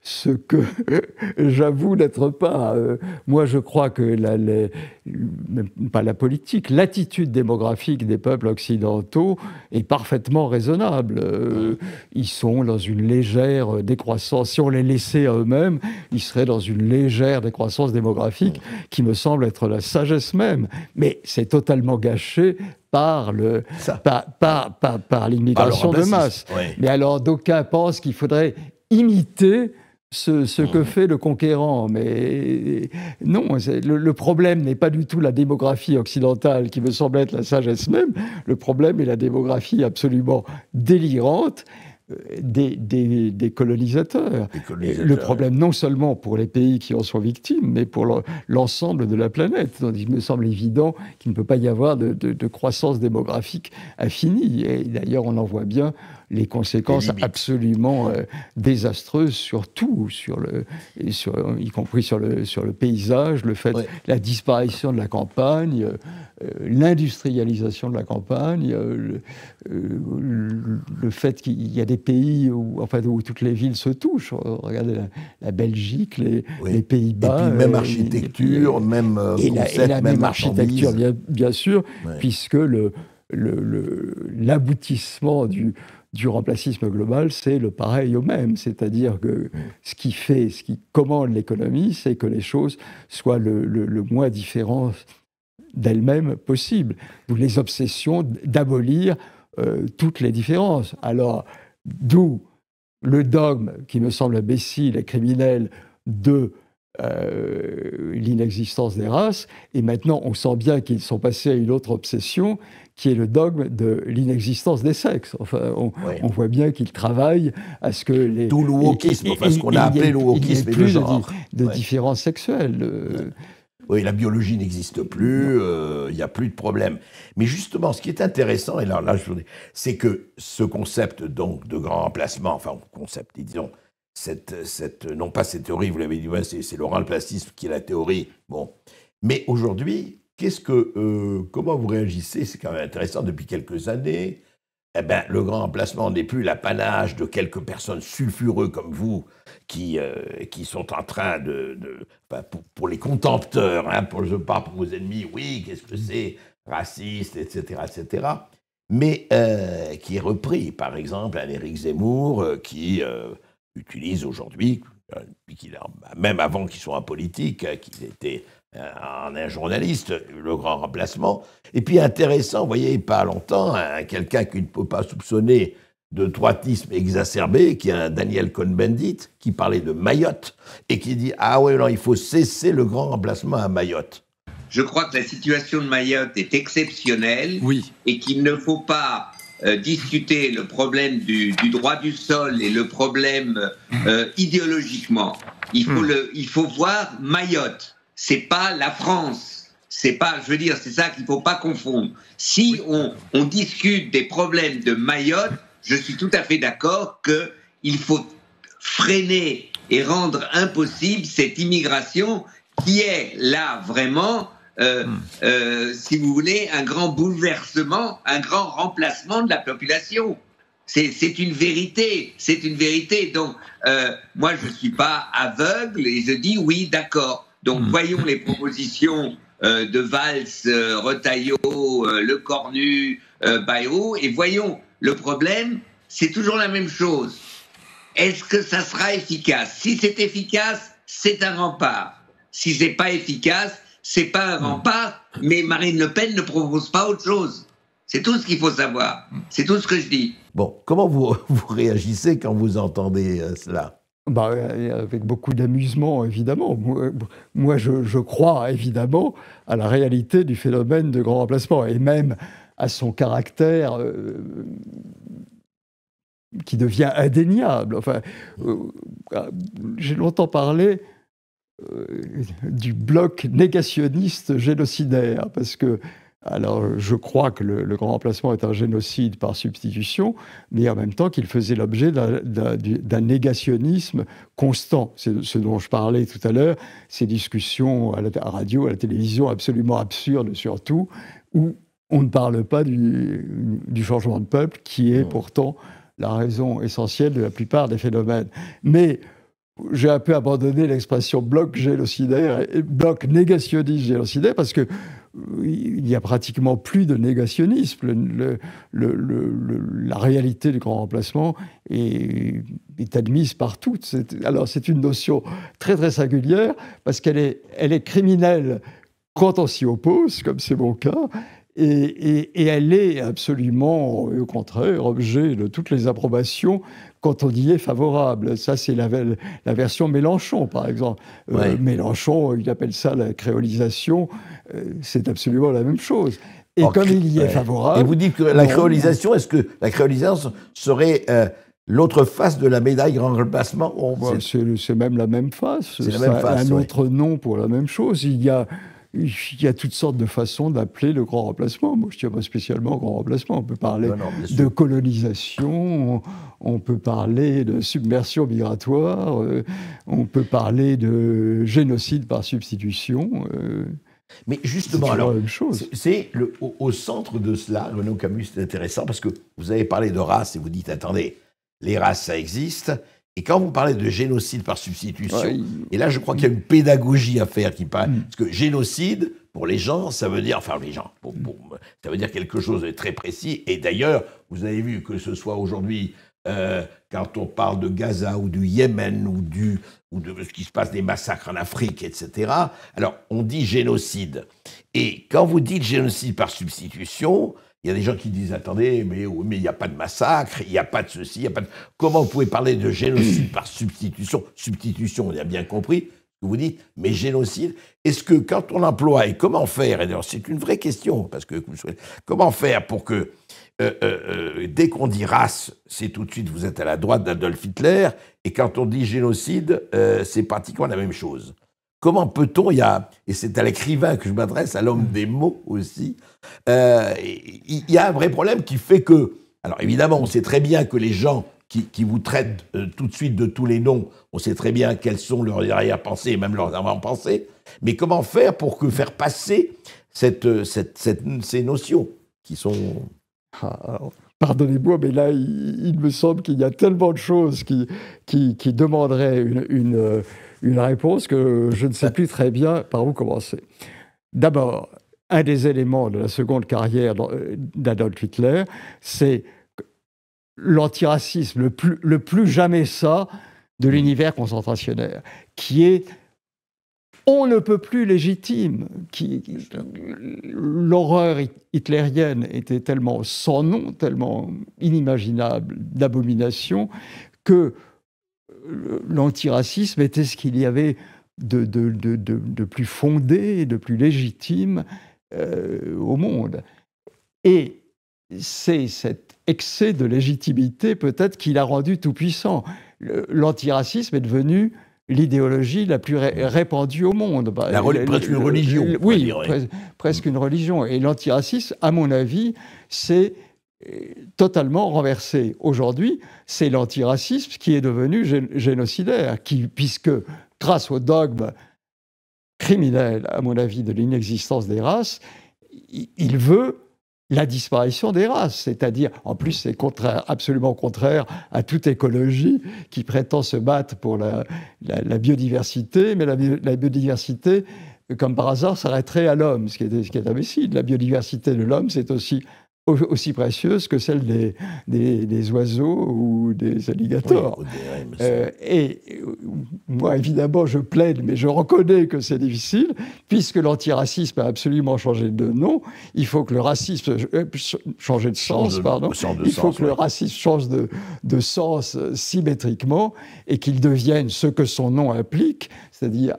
ce que j'avoue n'être pas. Moi, je crois que pas la politique, l'attitude démographique des peuples occidentaux est parfaitement raisonnable. Ils sont dans une légère décroissance. Si on les laissait à eux-mêmes, ils seraient dans une légère décroissance démographique qui me semble être la sagesse même. Mais c'est totalement gâché par l'immigration de masse. Oui. Mais alors, d'aucuns pensent qu'il faudrait imiter ce que fait le conquérant. Mais non, le problème n'est pas du tout la démographie occidentale, qui me semble être la sagesse même. Le problème est la démographie absolument délirante des colonisateurs. Le problème non seulement pour les pays qui en sont victimes, mais pour l'ensemble de la planète. Donc, il me semble évident qu'il ne peut pas y avoir de croissance démographique infinie. Et d'ailleurs, on en voit bien les conséquences absolument désastreuses sur tout, y compris sur le paysage, le fait, la disparition de la campagne, l'industrialisation de la campagne, le fait qu'il y a des pays où toutes les villes se touchent. Regardez la Belgique, les Pays-Bas. Et puis même architecture, même concept, et la même architecture, bien sûr, puisque l'aboutissement du remplacisme global, c'est le pareil au même. C'est-à-dire que ce qui commande l'économie, c'est que les choses soient le moins différentes d'elles-mêmes possible. D'où les obsessions d'abolir toutes les différences. Alors, d'où le dogme qui me semble imbécile et criminel de l'inexistence des races, et maintenant on sent bien qu'ils sont passés à une autre obsession qui est le dogme de l'inexistence des sexes. Enfin, on voit bien qu'ils travaillent à ce que les... D'où le wokisme, enfin ce qu'on a appelé le wokisme et le genre. De différences sexuelles. Oui, la biologie n'existe plus, il n'y a plus de problème. Mais justement, ce qui est intéressant, et là c'est que ce concept donc de grand remplacement, enfin concept, disons, non pas cette théorie, vous l'avez dit, c'est le remplacisme qui est la théorie. Bon, mais aujourd'hui, comment vous réagissez? C'est quand même intéressant depuis quelques années. Eh ben, le grand remplacement n'est plus l'apanage de quelques personnes sulfureux comme vous qui sont en train pour les contempteurs, pas pour vos ennemis, oui, qu'est-ce que c'est, raciste, etc., etc., mais qui est repris, par exemple, un Éric Zemmour qui utilise aujourd'hui, même avant qu'il soit un politique, qu'il était un journaliste, le grand remplacement. Et puis intéressant, vous voyez, pas longtemps, quelqu'un qui ne peut pas soupçonner de droitisme exacerbé, qui est un Daniel Cohn-Bendit, qui parlait de Mayotte, et qui dit « Ah ouais, non, il faut cesser le grand remplacement à Mayotte ». Je crois que la situation de Mayotte est exceptionnelle, et qu'il ne faut pas discuter le problème du droit du sol et le problème idéologiquement. Il faut voir Mayotte. C'est pas la France. C'est pas, je veux dire, c'est ça qu'il faut pas confondre. Si on discute des problèmes de Mayotte, je suis tout à fait d'accord qu'il faut freiner et rendre impossible cette immigration qui est là vraiment, si vous voulez, un grand bouleversement, un grand remplacement de la population. C'est une vérité, c'est une vérité. Donc, moi, je suis pas aveugle et je dis oui, d'accord. Donc, voyons les propositions de Valls, Retailleau, Lecornu, Bayrou, et voyons le problème, c'est toujours la même chose. Est-ce que ça sera efficace? Si c'est efficace, c'est un rempart. Si c'est pas efficace, c'est pas un rempart, mais Marine Le Pen ne propose pas autre chose. C'est tout ce qu'il faut savoir. C'est tout ce que je dis. Bon, comment vous réagissez quand vous entendez cela? Avec beaucoup d'amusement, évidemment. Moi, je crois, évidemment, à la réalité du phénomène de grand remplacement, et même à son caractère qui devient indéniable. Enfin, j'ai longtemps parlé du bloc négationniste génocidaire, parce que alors, je crois que le grand remplacement est un génocide par substitution, mais en même temps qu'il faisait l'objet d'un négationnisme constant. C'est ce dont je parlais tout à l'heure, ces discussions à la radio, à la télévision, absolument absurdes surtout, où on ne parle pas du changement de peuple, qui est pourtant la raison essentielle de la plupart des phénomènes. Mais j'ai un peu abandonné l'expression bloc génocidaire et bloc négationniste génocidaire, parce que il n'y a pratiquement plus de négationnisme. La réalité du grand remplacement est admise par toutes. Alors c'est une notion très très singulière, parce qu'elle est criminelle quand on s'y oppose, comme c'est mon cas, et elle est absolument, au contraire, objet de toutes les approbations quand on y est favorable. Ça, c'est la version Mélenchon, par exemple. Mélenchon, il appelle ça la créolisation. C'est absolument la même chose. Et comme il y est favorable... Et vous dites que la créolisation, est-ce que la créolisation serait l'autre face de la médaille grand remplacement? C'est même la même face. C'est la même face, un autre nom pour la même chose. Il y a il y a toutes sortes de façons d'appeler le grand remplacement. Moi, je ne tiens pas spécialement au grand remplacement. On peut parler de colonisation, on peut parler de submersion migratoire, on peut parler de génocide par substitution. Mais justement, alors, c'est au centre de cela, Renaud Camus, c'est intéressant, parce que vous avez parlé de race et vous dites, attendez, les races, ça existe. Et quand vous parlez de génocide par substitution, et là, je crois qu'il y a une pédagogie à faire qui parle. Parce que génocide, pour les gens, ça veut dire, enfin, les gens, ça veut dire quelque chose de très précis. Et d'ailleurs, vous avez vu que ce soit aujourd'hui, quand on parle de Gaza ou du Yémen ou de ce qui se passe, des massacres en Afrique, etc. Alors, on dit génocide. Et quand vous dites génocide par substitution, il y a des gens qui disent, attendez, mais il n'y a pas de massacre, il n'y a pas de ceci, il n'y a pas de... Comment vous pouvez parler de génocide par substitution? Substitution, on a bien compris ce que vous dites, mais génocide, est-ce que quand on emploie, et comment faire, et d'ailleurs c'est une vraie question, parce que comment faire pour que, dès qu'on dit race, c'est tout de suite, vous êtes à la droite d'Adolf Hitler, et quand on dit génocide, c'est pratiquement la même chose. Comment peut-on, et c'est à l'écrivain que je m'adresse, à l'homme des mots aussi, il y a un vrai problème qui fait que, alors évidemment, on sait très bien que les gens qui vous traitent tout de suite de tous les noms, on sait très bien quelles sont leurs arrière-pensées et même leurs avant-pensées, mais comment faire pour faire passer ces notions qui sont... Pardonnez-moi, mais là, il me semble qu'il y a tellement de choses qui demanderaient une réponse que je ne sais plus très bien par où commencer. D'abord, un des éléments de la seconde carrière d'Adolf Hitler, c'est l'antiracisme, le plus jamais ça de l'univers concentrationnaire, qui est on ne peut plus légitime. L'horreur hitlérienne était tellement sans nom, tellement inimaginable d'abomination, que l'antiracisme était ce qu'il y avait de plus fondé, de plus légitime au monde. Et c'est cet excès de légitimité peut-être qui l'a rendu tout puissant. L'antiracisme est devenu l'idéologie la plus répandue au monde. Presque une religion. Oui, presque une religion. Et l'antiracisme, à mon avis, c'est totalement renversé. Aujourd'hui, c'est l'antiracisme qui est devenu génocidaire, puisque grâce au dogme criminel, à mon avis, de l'inexistence des races, il veut la disparition des races, c'est-à-dire, en plus c'est absolument contraire à toute écologie qui prétend se battre pour la biodiversité, mais la biodiversité, comme par hasard, s'arrêterait à l'homme, ce qui est imbécile. La biodiversité de l'homme, c'est aussi précieuse que celle des oiseaux ou des alligators. Oui, et moi, évidemment, je plaide, mais je reconnais que c'est difficile, puisque l'antiracisme a absolument changé de nom. Il faut que le racisme change de sens, pardon. Il faut que le racisme change de sens symétriquement et qu'il devienne ce que son nom implique, c'est-à-dire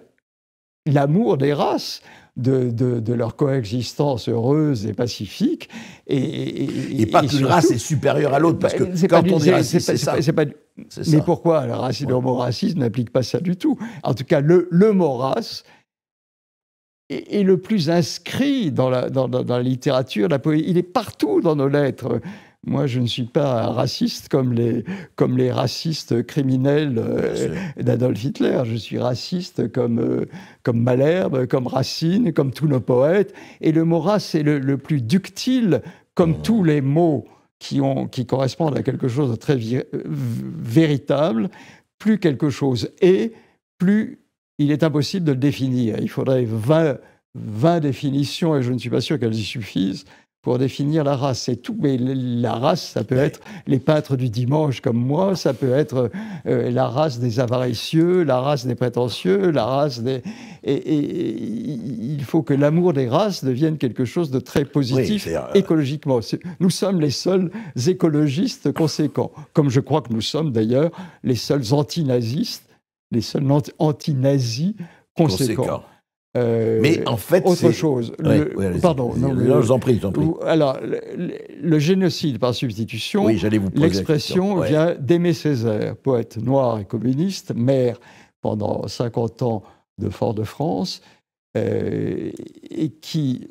l'amour des races, de leur coexistence heureuse et pacifique. Et pas qu'une race est supérieure à l'autre, parce que quand on dit racisme, c'est ça. Mais pourquoi le mot racisme n'implique pas ça du tout? En tout cas, le mot race est le plus inscrit dans la littérature, la poésie. Il est partout dans nos lettres. Moi, je ne suis pas raciste comme les racistes criminels d'Adolf Hitler. Je suis raciste comme Malherbe, comme Racine, comme tous nos poètes. Et le mot race est le plus ductile, comme tous les mots qui correspondent à quelque chose de très véritable. Plus quelque chose est, plus il est impossible de le définir. Il faudrait 20 définitions, et je ne suis pas sûr qu'elles y suffisent, pour définir la race, c'est tout. Mais la race, ça peut être les peintres du dimanche comme moi, ça peut être la race des avaricieux, la race des prétentieux, la race des... Et il faut que l'amour des races devienne quelque chose de très positif écologiquement. Nous sommes les seuls écologistes conséquents, comme je crois que nous sommes d'ailleurs les seuls antinazistes, les seuls antinazis conséquents. Mais en fait, autre chose. Pardon. Non, je vous en prie. Alors, le génocide par substitution, l'expression vient d'Aimé Césaire, poète noir et communiste, maire pendant 50 ans de Fort-de-France, et qui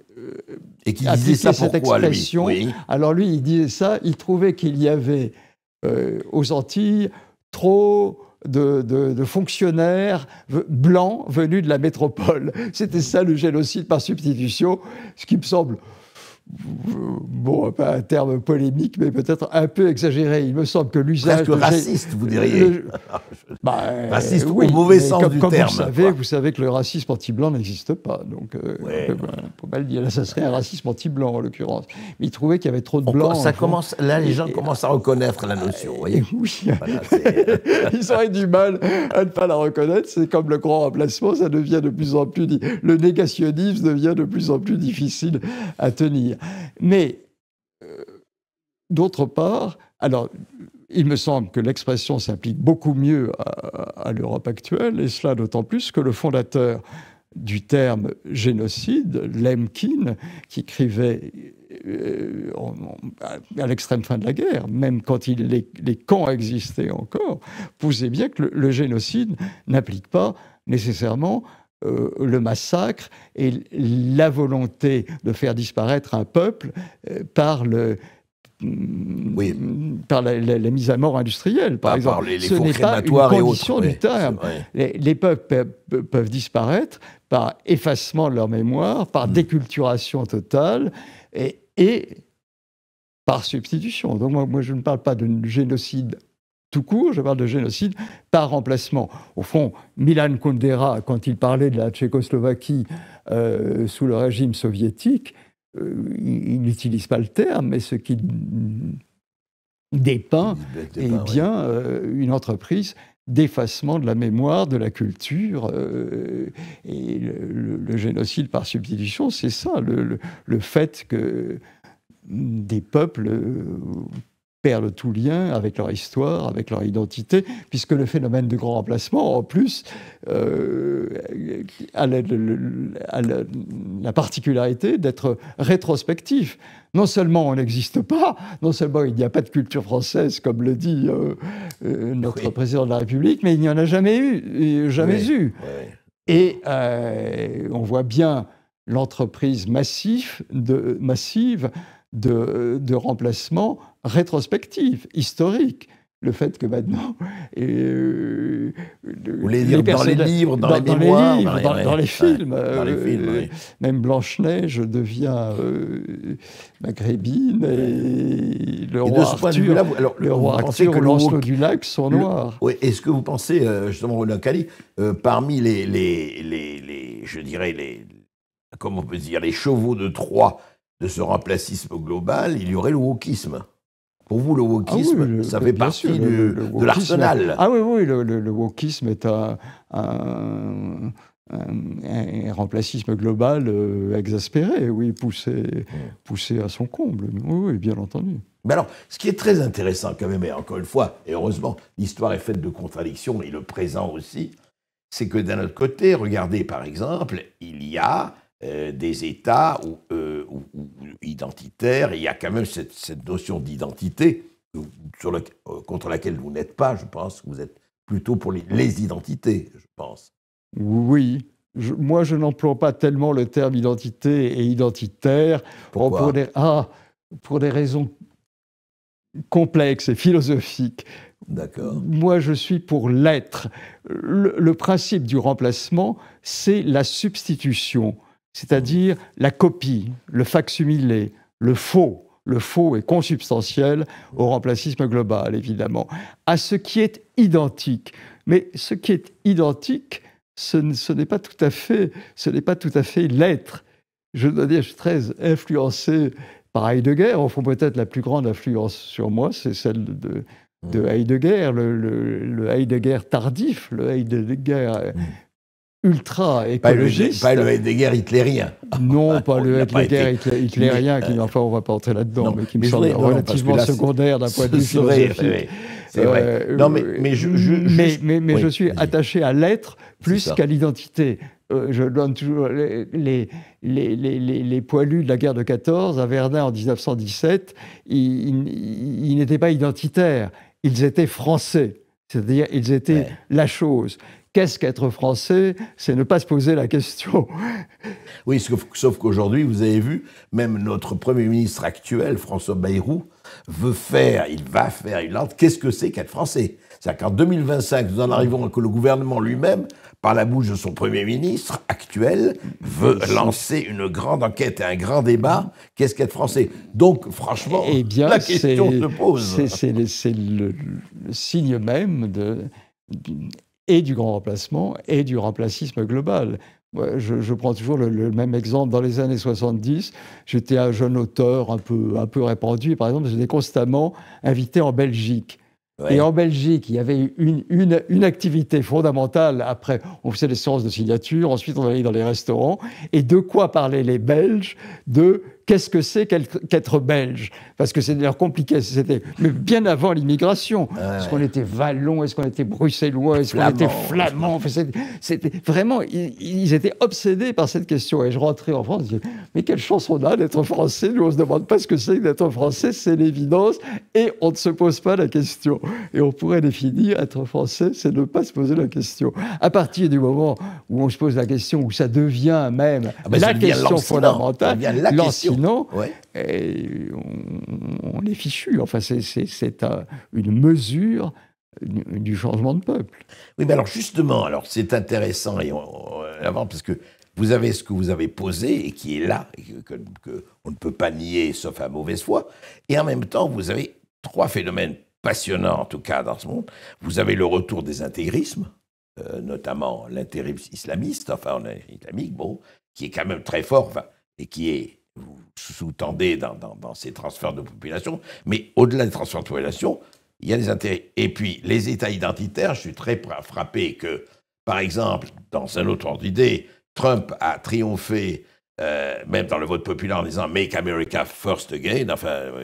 disait ça cette pourquoi, expression. lui? Oui. Alors lui, il disait ça, il trouvait qu'il y avait aux Antilles trop de fonctionnaires blancs venus de la métropole. C'était ça le génocide par substitution, ce qui me semble, bon, pas un terme polémique, mais peut-être un peu exagéré. Il me semble que l'usage... Presque raciste, vous diriez. Raciste au mauvais sens du terme. Vous savez que le racisme anti-blanc n'existe pas. Donc, on peut pas le dire. Là, ça serait un racisme anti-blanc, en l'occurrence. Mais il trouvait qu'il y avait trop de blancs. Là, les gens commencent à reconnaître la notion, vous voyez. Oui. Voilà, ils auraient du mal à ne pas la reconnaître. C'est comme le grand remplacement, ça devient de plus en plus... Le négationnisme devient de plus en plus difficile à tenir. Mais, d'autre part, alors, il me semble que l'expression s'applique beaucoup mieux à l'Europe actuelle, et cela d'autant plus que le fondateur du terme génocide, Lemkin, qui écrivait à l'extrême fin de la guerre, même quand les camps existaient encore, posait bien que le génocide n'implique pas nécessairement le massacre et la volonté de faire disparaître un peuple par la mise à mort industrielle, par exemple. Ce n'est pas une condition du terme. Les peuples peuvent disparaître par effacement de leur mémoire, par déculturation totale et par substitution. Donc moi, je ne parle pas de génocide tout court, je parle de génocide par remplacement. Au fond, Milan Kundera, quand il parlait de la Tchécoslovaquie sous le régime soviétique, il n'utilise pas le terme, mais ce qu'il dépeint est bien une entreprise d'effacement de la mémoire, de la culture. Et le génocide par substitution, c'est ça, le fait que des peuples perdent tout lien avec leur histoire, avec leur identité, puisque le phénomène de grand remplacement, en plus, a la particularité d'être rétrospectif. Non seulement on n'existe pas, non seulement il n'y a pas de culture française, comme le dit notre président de la République, mais il n'y en a jamais eu. Et on voit bien l'entreprise massive de remplacement rétrospective, historique. Le fait que maintenant... Vous voulez dire dans les livres, dans les mémoires, dans les films. Dans les films, même Blanche-Neige devient maghrébine et le roi Arthur ou Lancelot du Lac sont noirs. Oui. Est-ce que vous pensez, justement, Roland Cali, parmi je dirais, comment on peut dire, les chevaux de Troie de ce remplacisme global, il y aurait le wokisme? Pour vous, le wokisme, ça fait partie de l'arsenal. Ah oui, le wokisme est un remplacisme global exaspéré, oui, poussé à son comble. Oui, bien entendu. Mais alors, ce qui est très intéressant quand même, et encore une fois, et heureusement, l'histoire est faite de contradictions, et le présent aussi, c'est que d'un autre côté, regardez par exemple, il y a des États identitaires, il y a quand même cette notion d'identité contre laquelle vous n'êtes pas, je pense. Vous êtes plutôt pour les identités, je pense. Oui. Moi, je n'emploie pas tellement le terme identité et identitaire. Pourquoi ? Pour des raisons complexes et philosophiques. D'accord. Moi, je suis pour l'être. Le principe du remplacement, c'est la substitution. C'est-à-dire la copie, le facsimilé, le faux. Le faux est consubstantiel au remplacisme global, évidemment, à ce qui est identique. Mais ce qui est identique, ce n'est pas tout à fait l'être. Je dois dire, je suis très influencé par Heidegger. Au fond, peut-être la plus grande influence sur moi, c'est celle de Heidegger, le Heidegger tardif, le Heidegger ultra-écologiste. Pas le Heidegger hitlérien. Non, pas le Heidegger hitlérien, enfin on ne va pas entrer là-dedans, mais qui me semble relativement secondaire d'un point de vue philosophique. C'est vrai. Non, mais je suis attaché à l'être plus qu'à l'identité. Je donne toujours les poilus de la guerre de 14 à Verdun en 1917. Ils n'étaient pas identitaires, ils étaient français. C'est-à-dire, ils étaient la chose. Qu'est-ce qu'être français? C'est ne pas se poser la question. Oui, sauf qu'aujourd'hui, vous avez vu, même notre Premier ministre actuel, François Bayrou, il va faire une lente. Qu'est-ce que c'est qu'être français? C'est-à-dire qu'en 2025, nous en arrivons à que le gouvernement lui-même, par la bouche de son Premier ministre actuel, veut lancer une grande enquête et un grand débat. Qu'est-ce qu'être français? Donc, franchement, la question se pose. C'est le signe même et du grand remplacement et du remplacisme global. Je prends toujours le même exemple. Dans les années 70, j'étais un jeune auteur un peu répandu. Par exemple, j'étais constamment invité en Belgique. Ouais. Et en Belgique, il y avait une activité fondamentale. Après, on faisait des séances de signature. Ensuite, on allait dans les restaurants. Et de quoi parlaient les Belges? De qu'est-ce que c'est qu'être belge? Parce que c'était compliqué. Mais bien avant l'immigration. Est-ce qu'on était wallon? Est-ce qu'on était bruxellois? Est-ce qu'on était flamand? C'était vraiment... Ils étaient obsédés par cette question. Et je rentrais en France, je disais, mais quelle chance on a d'être français. Nous, on ne se demande pas ce que c'est que d'être français. C'est l'évidence. Et on ne se pose pas la question. Et on pourrait définir être français, c'est ne pas se poser la question. À partir du moment où on se pose la question, où ça devient même la question fondamentale, lancinant, on est fichu. Enfin, c'est une mesure du changement de peuple. Oui, mais alors justement, c'est intéressant, parce que vous avez ce que vous avez posé et qui est là, et qu'on ne peut pas nier, sauf à mauvaise foi, et en même temps, vous avez 3 phénomènes passionnant en tout cas dans ce monde. Vous avez le retour des intégrismes, notamment l'intégrisme islamiste, islamique, qui est quand même très fort, et qui est, vous sous-tendez dans ces transferts de population, mais au-delà des transferts de population, il y a des intérêts. Et puis, les États identitaires, je suis très frappé que, par exemple, dans un autre ordre d'idée, Trump a triomphé même dans le vote populaire en disant « Make America First Again »,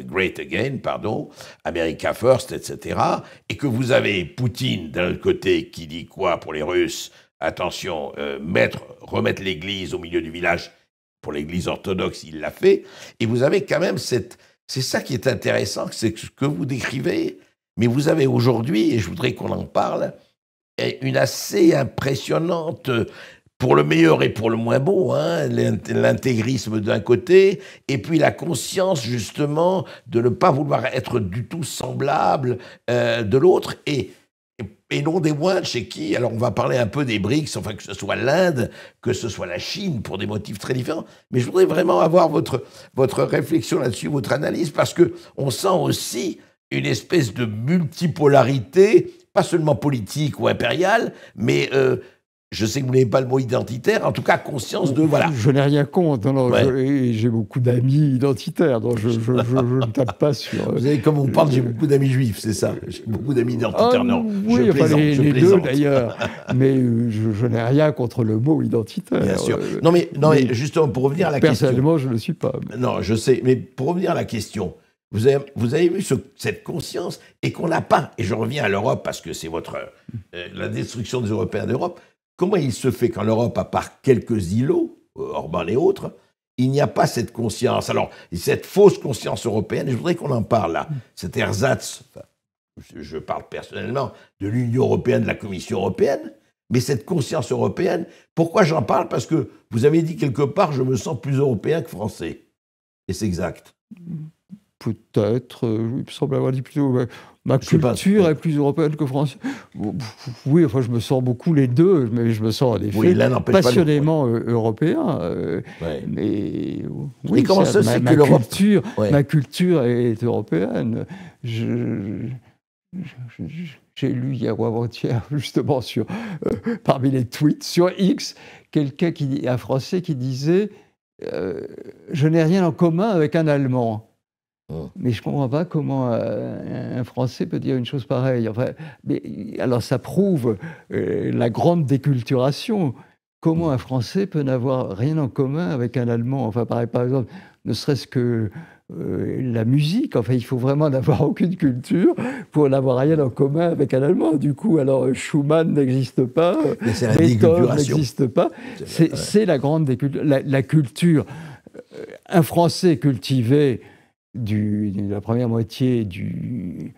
Great Again, pardon, America First, etc. Et que vous avez Poutine, d'un autre côté, qui dit quoi pour les Russes? Attention, remettre l'Église au milieu du village. Pour l'Église orthodoxe, il l'a fait. Et vous avez quand même c'est ça qui est intéressant, c'est ce que vous décrivez. Mais vous avez aujourd'hui, et je voudrais qu'on en parle, une assez impressionnante... pour le meilleur et pour le moins beau, l'intégrisme d'un côté, et puis la conscience, justement, de ne pas vouloir être du tout semblable de l'autre, et non des moindres chez qui, alors on va parler un peu des BRICS, que ce soit l'Inde, que ce soit la Chine, pour des motifs très différents, mais je voudrais vraiment avoir votre réflexion là-dessus, votre analyse, parce qu'on sent aussi une espèce de multipolarité, pas seulement politique ou impériale, mais... je sais que vous n'avez pas le mot identitaire, en tout cas conscience de... voilà. Je n'ai rien contre, j'ai beaucoup d'amis identitaires, donc je ne tape pas sur... Vous savez, comme on parle, j'ai beaucoup d'amis juifs, c'est ça? J'ai beaucoup d'amis identitaires, non. Oui, les deux d'ailleurs, mais je n'ai rien contre le mot identitaire. Bien sûr. Non, mais justement, pour revenir à la question... Personnellement, je ne le suis pas. Non, je sais, mais pour revenir à la question... Vous avez vu cette conscience et qu'on n'a pas, et je reviens à l'Europe parce que c'est la destruction des Européens d'Europe. Comment il se fait qu'en Europe, à part quelques îlots, Orban et autres, il n'y a pas cette conscience? Alors, cette fausse conscience européenne, je voudrais qu'on en parle là. Cet ersatz, je parle personnellement de l'Union européenne, de la Commission européenne, mais cette conscience européenne, pourquoi j'en parle? Parce que vous avez dit quelque part, je me sens plus européen que français. Et c'est exact. Peut-être, il me semble avoir dit plutôt... Ma culture est plus européenne que française. Oui, je me sens beaucoup les deux, mais je me sens en effet passionnément européen. Mais oui, et comment ça, c'est que l'Europe... Ma culture est européenne. J'ai lu hier ou avant-hier, justement, parmi les tweets sur X, un Français qui disait je n'ai rien en commun avec un Allemand. Mais je ne comprends pas comment un Français peut dire une chose pareille. Alors ça prouve la grande déculturation. Comment un Français peut n'avoir rien en commun avec un Allemand? Par exemple, ne serait-ce que la musique. Il faut vraiment n'avoir aucune culture pour n'avoir rien en commun avec un Allemand. Du coup, alors Schumann n'existe pas, Beethoven n'existe pas. C'est la grande déculturation. La culture. Un Français cultivé de la première moitié du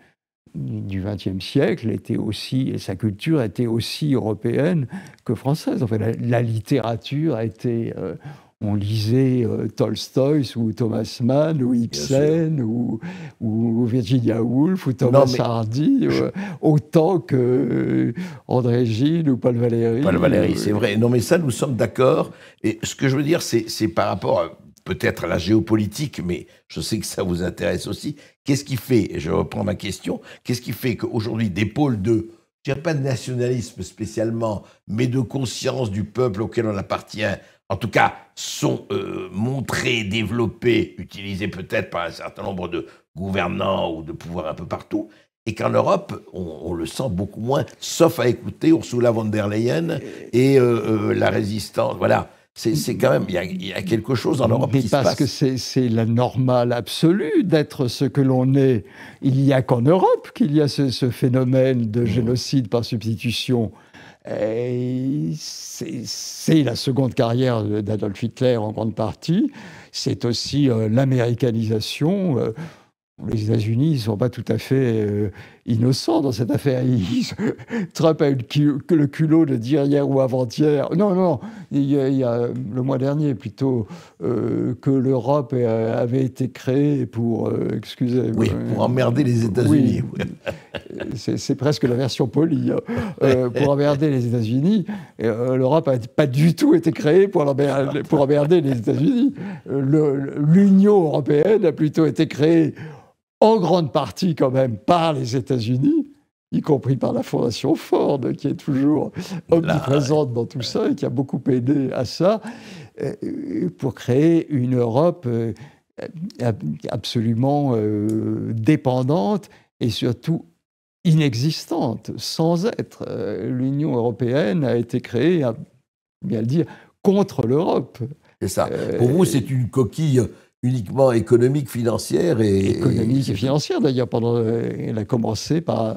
du XXe siècle était aussi, et sa culture était aussi européenne que française. En fait, la littérature a été... on lisait Tolstoï ou Thomas Mann ou Ibsen ou Virginia Woolf ou Thomas Hardy autant que André Gide ou Paul Valéry. Paul Valéry, c'est vrai. Non mais ça, nous sommes d'accord. Et ce que je veux dire, c'est par rapport peut-être à la géopolitique, mais je sais que ça vous intéresse aussi. Qu'est-ce qui fait, et je reprends ma question, qu'est-ce qui fait qu'aujourd'hui des pôles de, je dirais pas de nationalisme spécialement, mais de conscience du peuple auquel on appartient, en tout cas, sont montrés, développés, utilisés peut-être par un certain nombre de gouvernants ou de pouvoirs un peu partout, et qu'en Europe, on le sent beaucoup moins, sauf à écouter Ursula von der Leyen et la résistance. Voilà, c'est quand même, il y a quelque chose en Europe qui se passe. Parce que c'est la normale absolue d'être ce que l'on est. Il n'y a qu'en Europe qu'il y a ce phénomène de génocide par substitution. C'est la seconde carrière d'Adolf Hitler en grande partie. C'est aussi l'américanisation. Les États-Unis ne sont pas tout à fait innocents dans cette affaire. Trump a eu le culot de dire hier ou avant-hier, non, il y a le mois dernier plutôt, que l'Europe avait été créée pour, excusez, oui, pour emmerder les États-Unis. Oui, c'est presque la version polie. Pour emmerder les États-Unis, l'Europe n'a pas du tout été créée pour emmerder les États-Unis. L'Union européenne a plutôt été créée en grande partie quand même par les États-Unis, y compris par la Fondation Ford, qui est toujours omniprésente dans tout ça et qui a beaucoup aidé à ça, pour créer une Europe absolument dépendante et surtout inexistante, sans être. L'Union européenne a été créée, à bien le dire, contre l'Europe. C'est ça. Pour vous, c'est une coquille uniquement économique, financière économique et financière, d'ailleurs. Elle a commencé par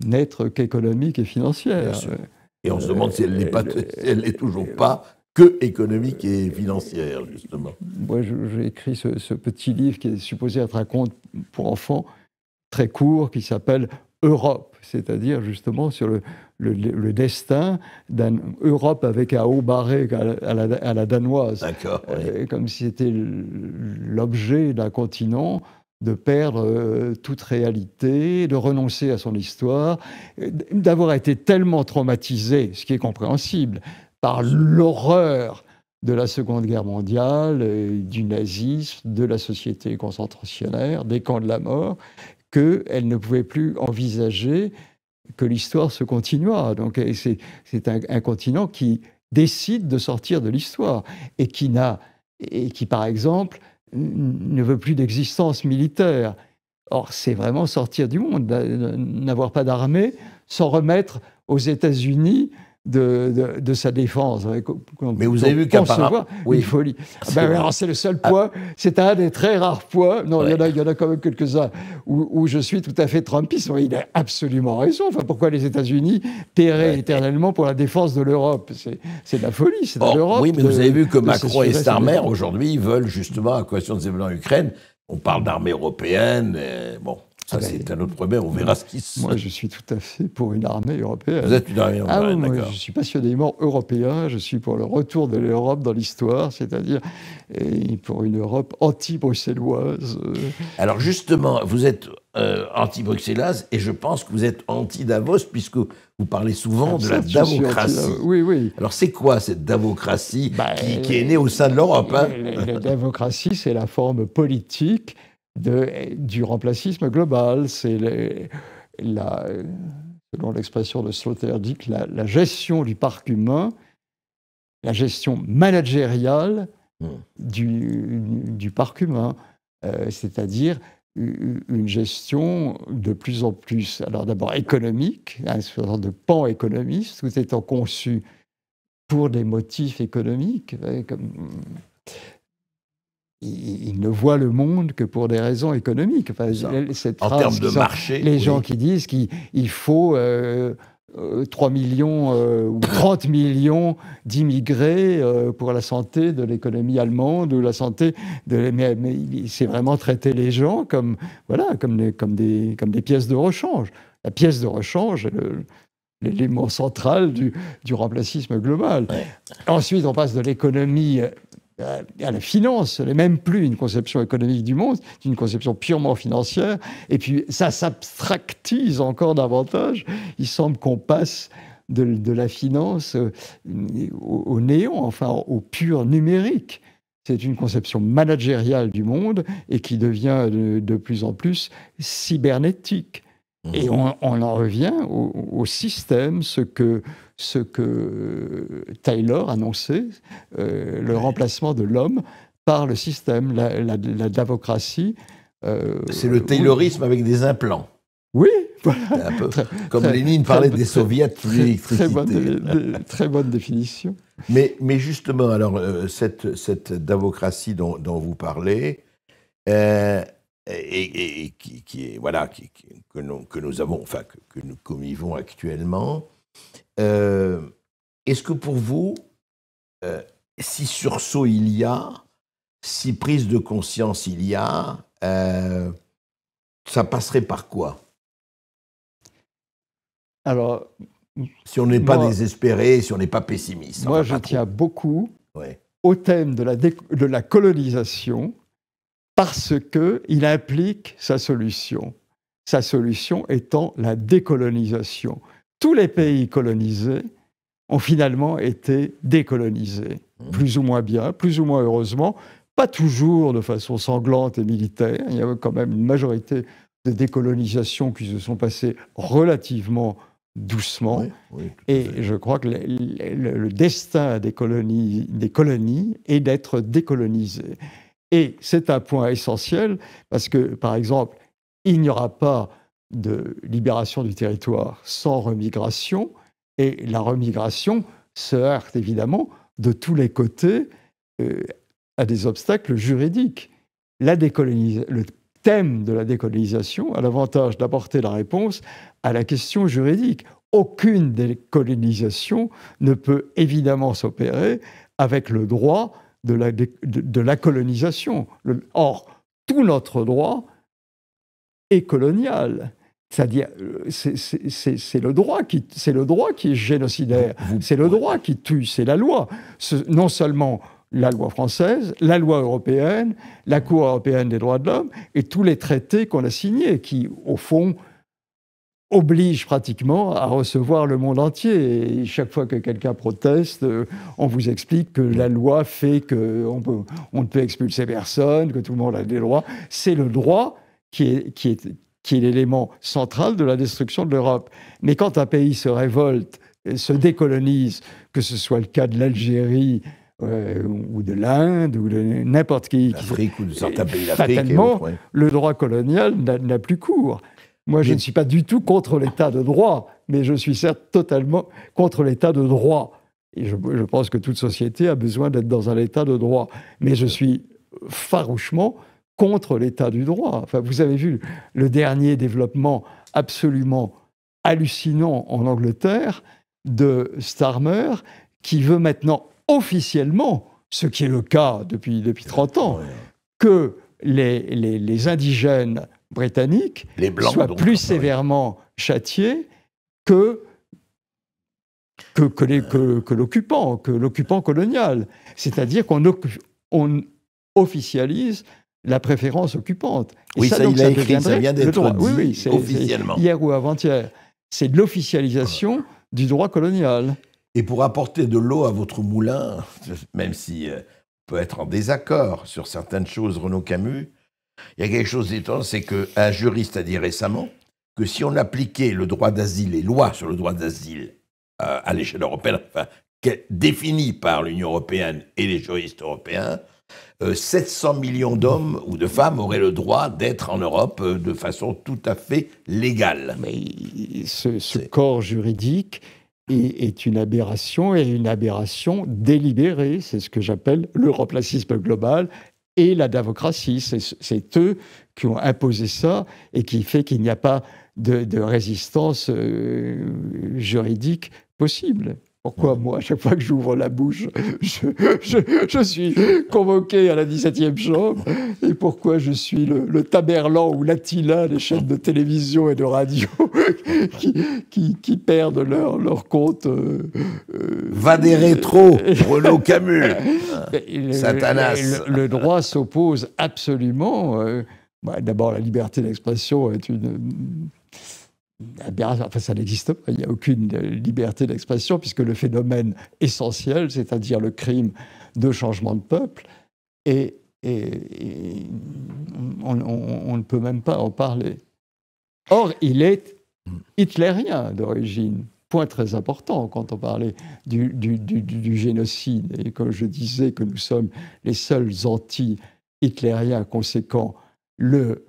n'être qu'économique et financière. Bien sûr. Et on se demande si elle n'est toujours pas que économique et financière, justement. Moi, j'ai écrit ce petit livre qui est supposé être un conte pour enfants très court, qui s'appelle Europe, c'est-à-dire justement sur le destin d'une Europe avec un haut barré à la danoise. D'accord. Oui. Comme si c'était l'objet d'un continent de perdre toute réalité, de renoncer à son histoire, d'avoir été tellement traumatisé, ce qui est compréhensible, par l'horreur de la Seconde Guerre mondiale, du nazisme, de la société concentrationnaire, des camps de la mort, qu'elle ne pouvait plus envisager que l'histoire se continuât. Donc c'est un continent qui décide de sortir de l'histoire et qui, par exemple, ne veut plus d'existence militaire. Or, c'est vraiment sortir du monde, n'avoir pas d'armée, s'en remettre aux États-Unis de sa défense. Mais vous avez vu qu'apparemment... Oui, une folie. C'est le seul point, c'est un des très rares points, non, ouais. il y en a quand même quelques-uns, où je suis tout à fait trumpiste. Il a absolument raison. Enfin, pourquoi les États-Unis paieraient éternellement pour la défense de l'Europe? C'est de la folie, c'est de l'Europe. Oui, mais vous avez vu que Macron et Starmer, aujourd'hui, veulent justement, à question de développement en Ukraine, on parle d'armée européenne, bon... Ça, c'est un autre problème, on verra ce qui se... Moi, je suis tout à fait pour une armée européenne. Vous êtes une armée européenne, d'accord. Moi, je suis passionnément européen, je suis pour le retour de l'Europe dans l'histoire, c'est-à-dire pour une Europe anti-bruxelloise. Alors justement, vous êtes anti-bruxelloise et je pense que vous êtes anti-Davos, puisque vous parlez souvent de la davocratie. Oui. Alors c'est quoi cette davocratie qui est née au sein de l'Europe, hein? La davocratie, c'est la forme politique du remplacisme global. C'est selon l'expression de Sloterdijk, la gestion du parc humain, la gestion managériale du parc humain, c'est-à-dire une gestion de plus en plus, alors d'abord économique, un sorte de pan économiste, tout étant conçu pour des motifs économiques, il ne voit le monde que pour des raisons économiques. Enfin, en termes de marché. Les gens qui disent qu'il faut 3 millions ou 30 millions d'immigrés pour la santé de l'économie allemande ou la santé de... Mais c'est vraiment traiter les gens comme, voilà, comme des pièces de rechange. La pièce de rechange est l'élément central du remplacisme global. Ouais. Ensuite, on passe de l'économie à la finance. Ce n'est même plus une conception économique du monde, c'est une conception purement financière. Et puis, ça s'abstractise encore davantage. Il semble qu'on passe de la finance au néant, enfin, au pur numérique. C'est une conception managériale du monde et qui devient de plus en plus cybernétique. Et on en revient au système, ce que Taylor annonçait, le remplacement de l'homme par le système, la davocratie. C'est le taylorisme avec des implants. Oui, voilà. Un peu comme Lénine parlait des soviets de l'électricité. Très bonne définition. Mais justement, alors, cette davocratie dont vous parlez, et qui est, voilà, que nous avons, enfin, que nous convivons actuellement, est-ce que pour vous, si sursaut il y a, si prise de conscience il y a, ça passerait par quoi? Alors, si on n'est pas désespéré, si on n'est pas pessimiste. Moi, je tiens beaucoup au thème de la colonisation parce qu'il implique sa solution. Sa solution étant la décolonisation. Tous les pays colonisés ont finalement été décolonisés, plus ou moins bien, plus ou moins heureusement, pas toujours de façon sanglante et militaire. Il y a quand même une majorité de décolonisations qui se sont passées relativement doucement. Et je crois que le destin des colonies est d'être décolonisées. Et c'est un point essentiel parce que, par exemple, il n'y aura pas de libération du territoire sans remigration. Et la remigration se heurte évidemment de tous les côtés à des obstacles juridiques. Le thème de la décolonisation a l'avantage d'apporter la réponse à la question juridique. Aucune décolonisation ne peut évidemment s'opérer avec le droit de la colonisation. Or, tout notre droit est colonial. C'est-à-dire, c'est le droit qui est génocidaire, c'est le droit qui tue, c'est la loi. Non seulement la loi française, la loi européenne, la Cour européenne des droits de l'homme et tous les traités qu'on a signés qui, au fond, obligent pratiquement à recevoir le monde entier. Et chaque fois que quelqu'un proteste, on vous explique que la loi fait qu'on ne peut expulser personne, que tout le monde a des droits. C'est le droit qui est l'élément central de la destruction de l'Europe. Mais quand un pays se révolte, se décolonise, que ce soit le cas de l'Algérie ou de l'Inde ou de n'importe qui, l'Afrique ou de certains pays d'Afrique, fatalement, le droit colonial n'a plus cours. Moi, je ne suis pas du tout contre l'état de droit, mais je suis certes totalement contre l'état de droit. Et je pense que toute société a besoin d'être dans un état de droit. Mais je suis farouchement contre l'état du droit. Enfin, vous avez vu le dernier développement absolument hallucinant en Angleterre de Starmer, qui veut maintenant officiellement, ce qui est le cas depuis 30 ans, que les indigènes britanniques soient plus sévèrement châtiés que l'occupant colonial. C'est-à-dire qu'on officialise la préférence occupante. Et oui, ça, il a écrit, ça vient d'être dit officiellement. Hier ou avant-hier. C'est de l'officialisation du droit colonial. Et pour apporter de l'eau à votre moulin, même si on peut être en désaccord sur certaines choses, Renaud Camus, il y a quelque chose d'étonnant, c'est qu'un juriste a dit récemment que si on appliquait le droit d'asile, les lois sur le droit d'asile à l'échelle européenne, enfin, définies par l'Union européenne et les juristes européens, 700 millions d'hommes ou de femmes auraient le droit d'être en Europe de façon tout à fait légale. Mais ce corps juridique est une aberration, et une aberration délibérée. C'est ce que j'appelle le remplacisme global, et la démocratie. C'est eux qui ont imposé ça et qui fait qu'il n'y a pas de résistance juridique possible. Pourquoi moi, à chaque fois que j'ouvre la bouche, je suis convoqué à la 17e chambre? Et pourquoi je suis le Tamerlan ou l'Attila des chaînes de télévision et de radio qui perdent leur compte Va des rétros, Renaud Camus, Satanas. Le droit s'oppose absolument. D'abord, la liberté d'expression est une... Enfin, ça n'existe pas. Il n'y a aucune liberté d'expression puisque le phénomène essentiel, c'est-à-dire le crime de changement de peuple, et on ne peut même pas en parler. Or, il est hitlérien d'origine. Point très important quand on parlait du génocide. Et comme je disais que nous sommes les seuls anti-hitlériens conséquents, le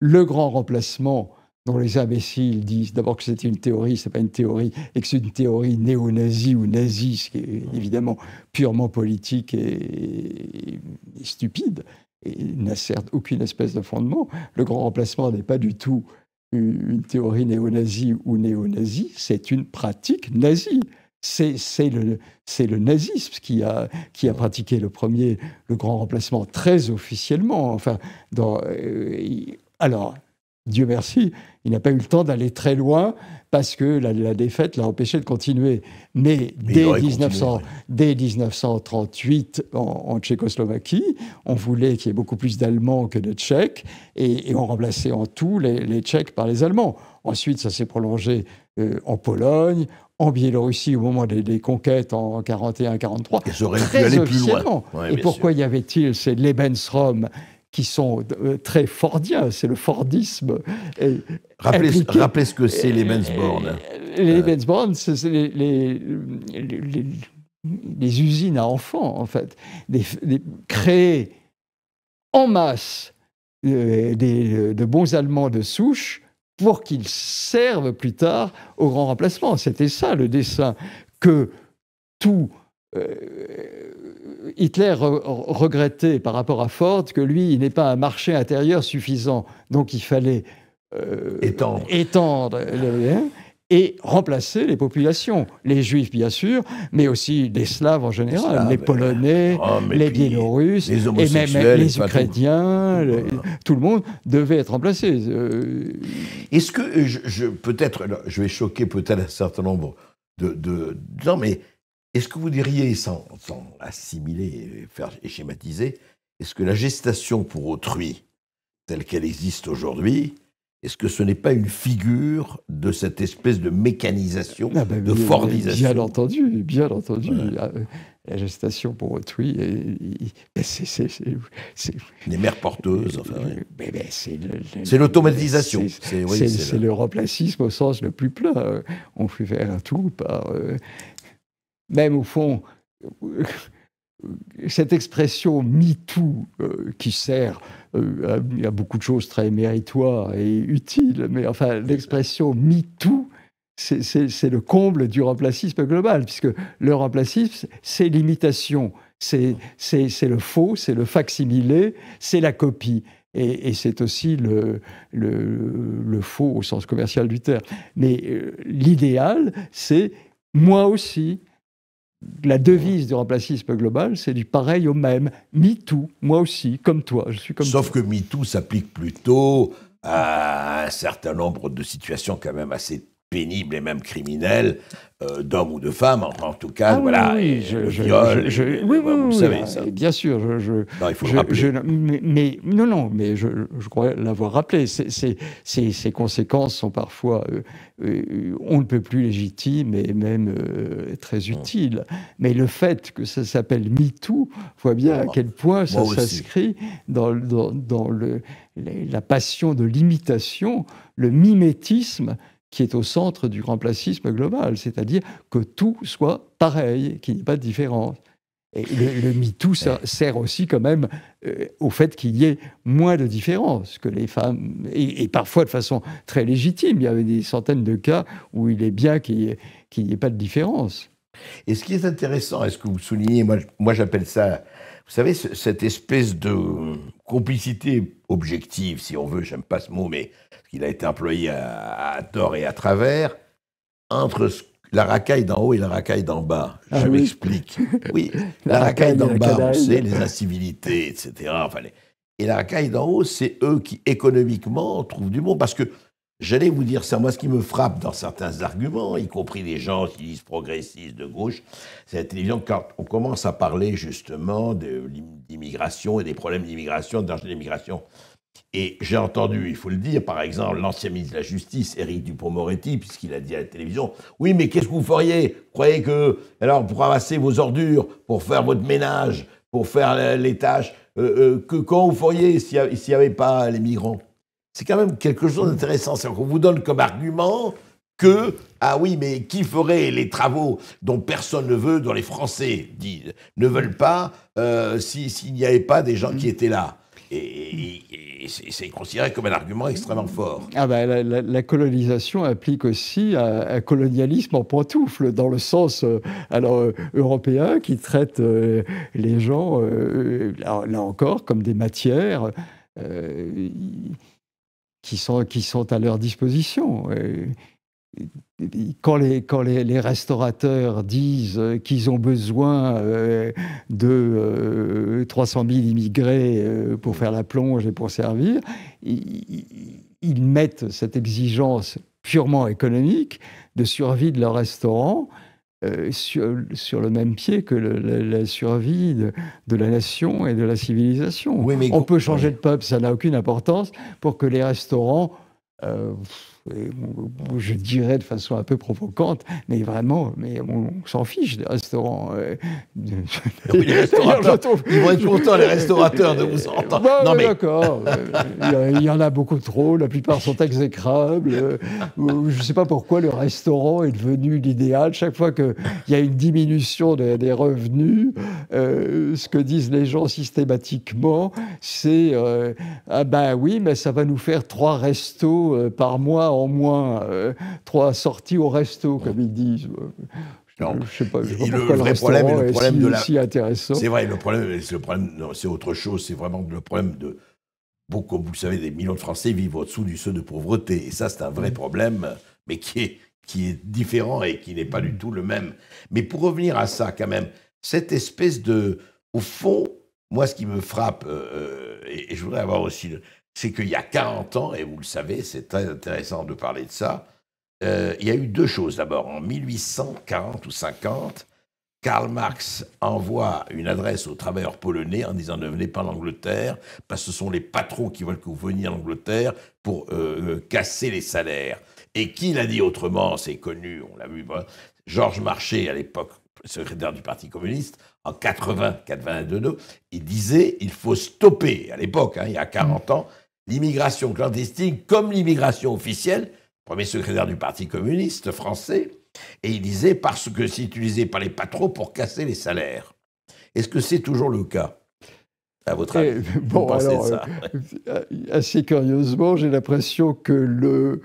grand remplacement dont les imbéciles disent d'abord que c'est une théorie, c'est pas une théorie, et que c'est une théorie néo-nazie ou nazie, ce qui est évidemment purement politique et stupide, et n'a certes aucune espèce de fondement. Le grand remplacement n'est pas du tout une théorie néo-nazie ou néo-nazie, c'est une pratique nazie. C'est le nazisme qui a pratiqué le grand remplacement très officiellement. Enfin, alors, Dieu merci, il n'a pas eu le temps d'aller très loin parce que la défaite l'a empêché de continuer. Mais dès 1938, en Tchécoslovaquie, on voulait qu'il y ait beaucoup plus d'Allemands que de Tchèques et on remplaçait en tout les Tchèques par les Allemands. Ensuite, ça s'est prolongé en Pologne, en Biélorussie au moment des conquêtes en 1941-1943. Et ça aurait pu aller plus loin. Ouais, et pourquoi y avait-il ces Lebensraum qui sont très fordiens, c'est le fordisme. Rappelez ce que c'est les Lebensborn. Les Lebensborn, c'est les usines à enfants, en fait. Créer en masse de bons Allemands de souche pour qu'ils servent plus tard au grand remplacement. C'était ça le dessein, que tout... Hitler regrettait par rapport à Ford que lui, il n'ait pas un marché intérieur suffisant. Donc il fallait étendre et remplacer les populations. Les Juifs, bien sûr, mais aussi les Slaves en général, les Polonais, les Biélorusses, et même les Ukrainiens, tout le monde devait être remplacé. Est-ce que, peut-être, je vais choquer peut-être un certain nombre de gens, mais est-ce que vous diriez, sans assimiler et schématiser, est-ce que la gestation pour autrui, telle qu'elle existe aujourd'hui, est-ce que ce n'est pas une figure de cette espèce de mécanisation, de Fordisation? Bien entendu. Ouais. La gestation pour autrui, c'est les mères porteuses, enfin. C'est l'automatisation. C'est le remplacisme au sens le plus plat. On fait faire tout par... Même au fond, cette expression MeToo qui sert à beaucoup de choses très méritoires et utiles, mais enfin, l'expression MeToo, c'est le comble du remplacisme global, puisque le remplacisme, c'est l'imitation, c'est le faux, c'est le facsimilé, c'est la copie. Et c'est aussi le faux au sens commercial du terme. Mais l'idéal, c'est moi aussi. La devise du remplacisme global, c'est du pareil au même. MeToo, moi aussi, comme toi, je suis comme Sauf toi. que MeToo s'applique plutôt à un certain nombre de situations quand même assez pénibles et même criminelles, d'hommes ou de femmes, en tout cas, voilà. Oui, vous savez ça. Bien sûr. Non, il faut le rappeler. Mais je crois l'avoir rappelé. Ces conséquences sont parfois, on ne peut plus légitimes et même très utiles. Mais le fait que ça s'appelle MeToo voit bien à quel point ça s'inscrit dans la passion de l'imitation, le mimétisme qui est au centre du remplacisme global, c'est-à-dire que tout soit pareil, qu'il n'y ait pas de différence. Et le MeToo sert aussi quand même au fait qu'il y ait moins de différence, que les femmes, et parfois de façon très légitime, il y avait des centaines de cas où il est bien qu'il n'y ait pas de différence. Et ce qui est intéressant, est-ce que vous soulignez, moi j'appelle ça, Vous savez, cette espèce de complicité objective, si on veut, j'aime pas ce mot, mais il a été employé à tort et à travers, entre la racaille d'en haut et la racaille d'en bas. Je m'explique. Oui, la racaille d'en bas, on sait, les incivilités, etc. Enfin, et la racaille d'en haut, c'est eux qui, économiquement, trouvent du monde. Parce que, j'allais vous dire ça, moi, ce qui me frappe dans certains arguments, y compris des gens qui disent progressistes de gauche, c'est la télévision, quand on commence à parler, justement, d'immigration et des problèmes d'immigration, de danger d'immigration. Et j'ai entendu, il faut le dire, par exemple, l'ancien ministre de la Justice, Éric Dupond-Moretti, puisqu'il a dit à la télévision, « Oui, mais qu'est-ce que vous feriez? Vous croyez que, alors, pour ramasser vos ordures, pour faire votre ménage, pour faire les tâches, quand vous feriez s'il n'y avait pas les migrants ?» C'est quand même quelque chose d'intéressant. C'est qu'on vous donne comme argument que, ah oui, mais qui ferait les travaux dont personne ne veut, dont les Français ne veulent pas, s'il n'y avait pas des gens qui étaient là? Et c'est considéré comme un argument extrêmement fort. Ah ben, la colonisation implique aussi un colonialisme en pantoufle, dans le sens européen, qui traite les gens, là encore, comme des matières qui sont à leur disposition. Quand les restaurateurs disent qu'ils ont besoin de 300 000 immigrés pour faire la plonge et pour servir, ils mettent cette exigence purement économique de survie de leur restaurant sur le même pied que la survie de la nation et de la civilisation. Oui, mais on peut changer de peuple, ça n'a aucune importance, pour que les restaurants... je dirais de façon un peu provocante, mais vraiment, on s'en fiche des restaurants. Oui, les restaurateurs, ils vont être contents, les restaurateurs, de vous entendre. Bah, non, mais... D'accord, il y en a beaucoup trop, la plupart sont exécrables. Je ne sais pas pourquoi le restaurant est devenu l'idéal. Chaque fois qu'il y a une diminution des revenus, ce que disent les gens systématiquement, c'est ah ben oui, mais ça va nous faire 3 restos par mois en moins, 3 sorties au resto, comme ils disent. Non. Je ne sais pas, le vrai problème est le problème de la... si intéressant. C'est vrai, le problème, c'est autre chose, c'est vraiment le problème de... Beaucoup, vous le savez, des millions de Français vivent au-dessous du seuil de pauvreté. Et ça, c'est un vrai problème, mais qui est différent et qui n'est pas du tout le même. Mais pour revenir à ça, quand même, cette espèce de... Au fond, moi, ce qui me frappe, et je voudrais avoir aussi... c'est qu'il y a 40 ans, et vous le savez, c'est très intéressant de parler de ça, il y a eu 2 choses. D'abord, en 1840 ou 50, Karl Marx envoie une adresse aux travailleurs polonais en disant « Ne venez pas en Angleterre, parce que ce sont les patrons qui veulent que vous veniez en Angleterre pour casser les salaires. » Et qui l'a dit autrement, c'est connu, on l'a vu, Georges Marchais, à l'époque, secrétaire du Parti communiste, en 82, il disait « Il faut stopper », à l'époque, il y a 40 ans, l'immigration clandestine comme l'immigration officielle, premier secrétaire du Parti communiste français, et il disait parce que c'est utilisé par les patrons pour casser les salaires. Est-ce que c'est toujours le cas, à votre avis? Bon, alors, assez curieusement, j'ai l'impression que le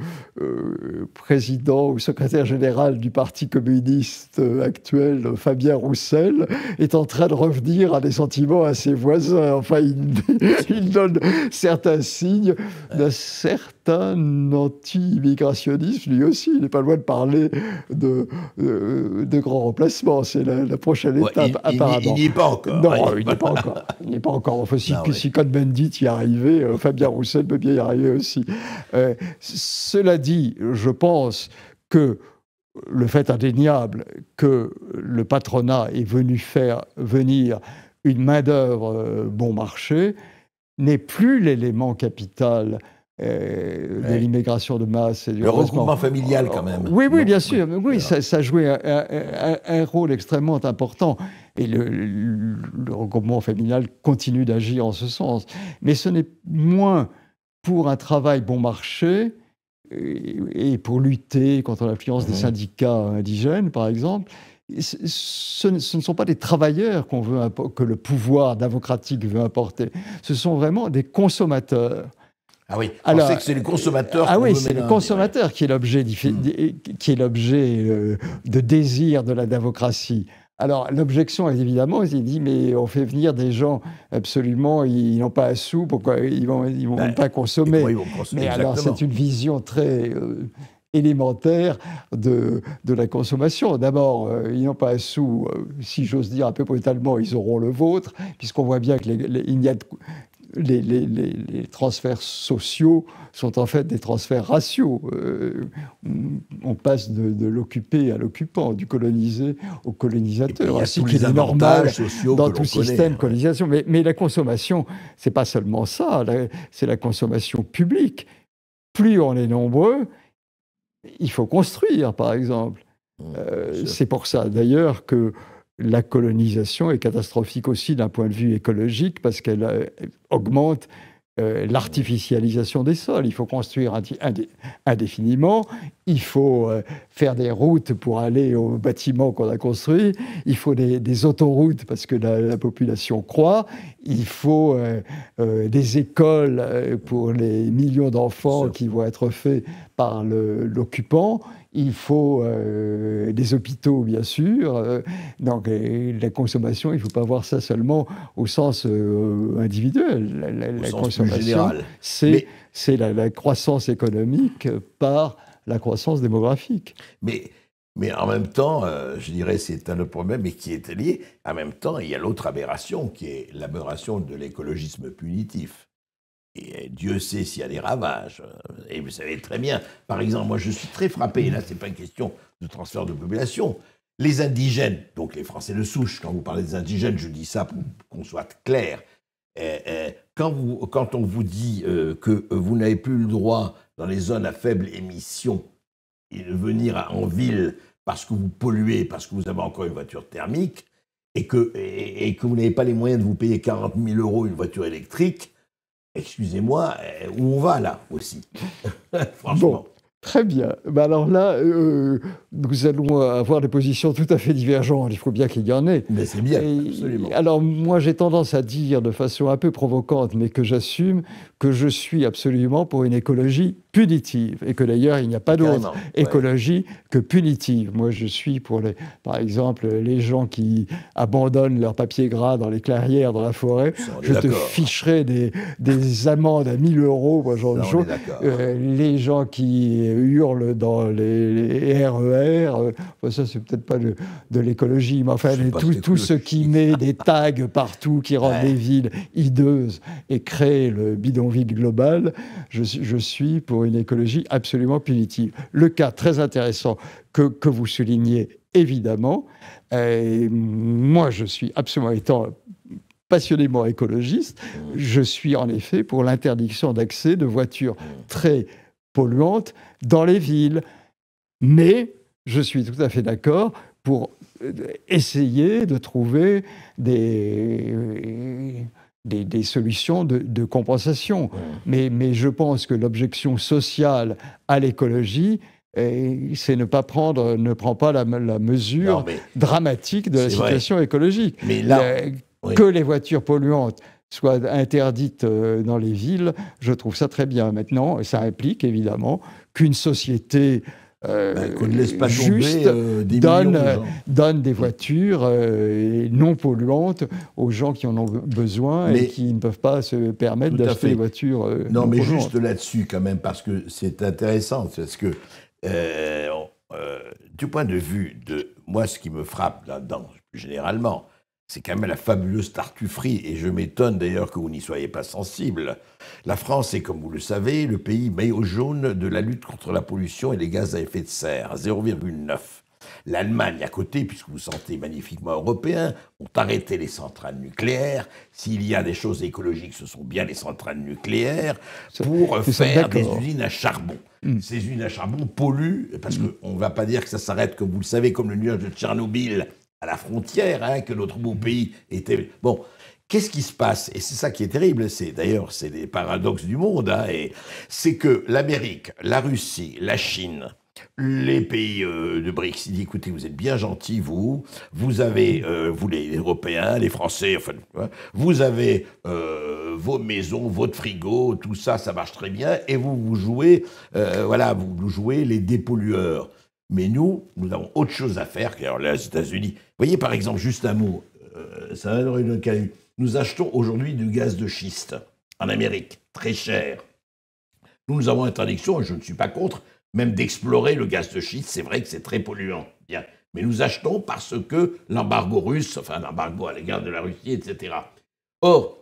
président ou secrétaire général du Parti communiste actuel, Fabien Roussel, est en train de revenir à des sentiments à ses voisins. Enfin, il donne certains signes d'un certain anti-immigrationnisme, lui aussi. Il n'est pas loin de parler de grands remplacements. C'est la prochaine étape, apparemment. Il n'y est pas encore. Non, il n'y est pas encore. Il n'y est pas encore. Enfin, si Cohn-Bendit y arrivait, Fabien Roussel peut bien y arriver aussi. Cela dit, je pense que le fait indéniable que le patronat est venu faire venir une main-d'œuvre bon marché n'est plus l'élément capital de l'immigration de masse. Et du regroupement familial, quand même. Oui, bien sûr. Oui, ça jouait un rôle extrêmement important. Et le regroupement familial continue d'agir en ce sens. Mais ce n'est moins pour un travail bon marché et pour lutter contre l'influence des syndicats indigènes, par exemple. Ce ne sont pas des travailleurs que le pouvoir démocratique veut importer. Ce sont vraiment des consommateurs. Ah oui, on sait que c'est le consommateur. Ah oui, c'est le consommateur qui est l'objet de désir de la démocratie. Alors, l'objection est évidemment, il dit, mais on fait venir des gens, absolument, ils n'ont pas un sou, pourquoi ils vont même pas consommer. Mais alors, c'est une vision très élémentaire de la consommation. D'abord, ils n'ont pas un sou, si j'ose dire un peu brutalement, ils auront le vôtre, puisqu'on voit bien que les transferts sociaux sont en fait des transferts raciaux. On passe de l'occupé à l'occupant, du colonisé au colonisateur, ainsi qu'il est normal dans tout système de colonisation. Mais la consommation, c'est pas seulement ça, c'est la consommation publique. Plus on est nombreux, il faut construire, par exemple. C'est pour ça, d'ailleurs, que la colonisation est catastrophique aussi d'un point de vue écologique, parce qu'elle augmente l'artificialisation des sols. Il faut construire indéfiniment, il faut faire des routes pour aller aux bâtiments qu'on a construits, il faut des autoroutes parce que la population croît, il faut des écoles pour les millions d'enfants qui vont être faits par l'occupant, il faut des hôpitaux, bien sûr. Donc, la consommation, il ne faut pas voir ça seulement au sens individuel. La consommation, c'est la croissance économique par la croissance démographique. Mais en même temps, je dirais, c'est un autre problème, et qui est lié. En même temps, il y a l'autre aberration, qui est l'aberration de l'écologisme punitif. Et Dieu sait s'il y a des ravages. Et vous savez très bien, par exemple, moi je suis très frappé, et là c'est pas une question de transfert de population, les indigènes, donc les Français de souche, quand vous parlez des indigènes, je dis ça pour qu'on soit clair, quand on vous dit que vous n'avez plus le droit dans les zones à faible émission de venir en ville parce que vous polluez, parce que vous avez encore une voiture thermique, et que vous n'avez pas les moyens de vous payer 40 000 € une voiture électrique, excusez-moi, où on va là aussi? Franchement. Bon, très bien. Ben alors là, nous allons avoir des positions tout à fait divergentes. Il faut bien qu'il y en ait. Mais c'est bien, absolument. Alors moi, j'ai tendance à dire de façon un peu provocante, mais que j'assume, que je suis absolument pour une écologie punitive. Et que d'ailleurs, il n'y a pas d'autre écologie que punitive. Moi, je suis pour, par exemple, les gens qui abandonnent leur papier gras dans les clairières, dans la forêt. Je te ficherai des amendes à 1 000 €, moi, genre de choses. Les gens qui hurlent dans les RER, ça, c'est peut-être pas de l'écologie, mais enfin, tout ce qui met des tags partout, qui rend les villes hideuses et crée le bidonville global, je suis pour une écologie absolument punitive. Le cas très intéressant que vous soulignez, évidemment, moi je suis absolument, étant passionnément écologiste, je suis en effet pour l'interdiction d'accès de voitures très polluantes dans les villes. Mais je suis tout à fait d'accord pour essayer de trouver des solutions de compensation. Mais je pense que l'objection sociale à l'écologie, c'est ne prend pas la mesure dramatique de la situation écologique. Mais là, que les voitures polluantes soient interdites dans les villes, je trouve ça très bien. Maintenant, ça implique évidemment qu'une société qu'on ne laisse pas juste donne des voitures non polluantes aux gens qui en ont besoin et qui ne peuvent pas se permettre d'acheter des voitures non mais polluantes. Juste là-dessus quand même, parce que c'est intéressant, parce que du point de vue de moi, ce qui me frappe là-dedans, généralement, c'est quand même la fabuleuse tartufferie, et je m'étonne d'ailleurs que vous n'y soyez pas sensible. La France est, comme vous le savez, le pays maillot jaune de la lutte contre la pollution et les gaz à effet de serre, 0,9. L'Allemagne, à côté, puisque vous sentez magnifiquement européen, ont arrêté les centrales nucléaires. S'il y a des choses écologiques, ce sont bien les centrales nucléaires, pour faire des usines à charbon. Ces usines à charbon polluent, parce qu'on ne va pas dire que ça s'arrête, comme vous le savez, comme le nuage de Tchernobyl, à la frontière, que notre beau pays était... Bon, qu'est-ce qui se passe? Et c'est ça qui est terrible, d'ailleurs, c'est les paradoxes du monde, c'est que l'Amérique, la Russie, la Chine, les pays de BRICS, ils disent, écoutez, vous êtes bien gentils, vous avez, vous les Européens, les Français, enfin, vous avez vos maisons, votre frigo, tout ça, ça marche très bien, et vous jouez, vous jouez les dépollueurs. Mais nous avons autre chose à faire qu'alors les États-Unis. Vous voyez, par exemple, juste un mot, ça va dans une cas. Nous achetons aujourd'hui du gaz de schiste en Amérique, très cher. Nous avons interdiction, et je ne suis pas contre, même d'explorer le gaz de schiste. C'est vrai que c'est très polluant. Bien. Mais nous achetons parce que l'embargo russe, enfin l'embargo à l'égard de la Russie, etc. Or,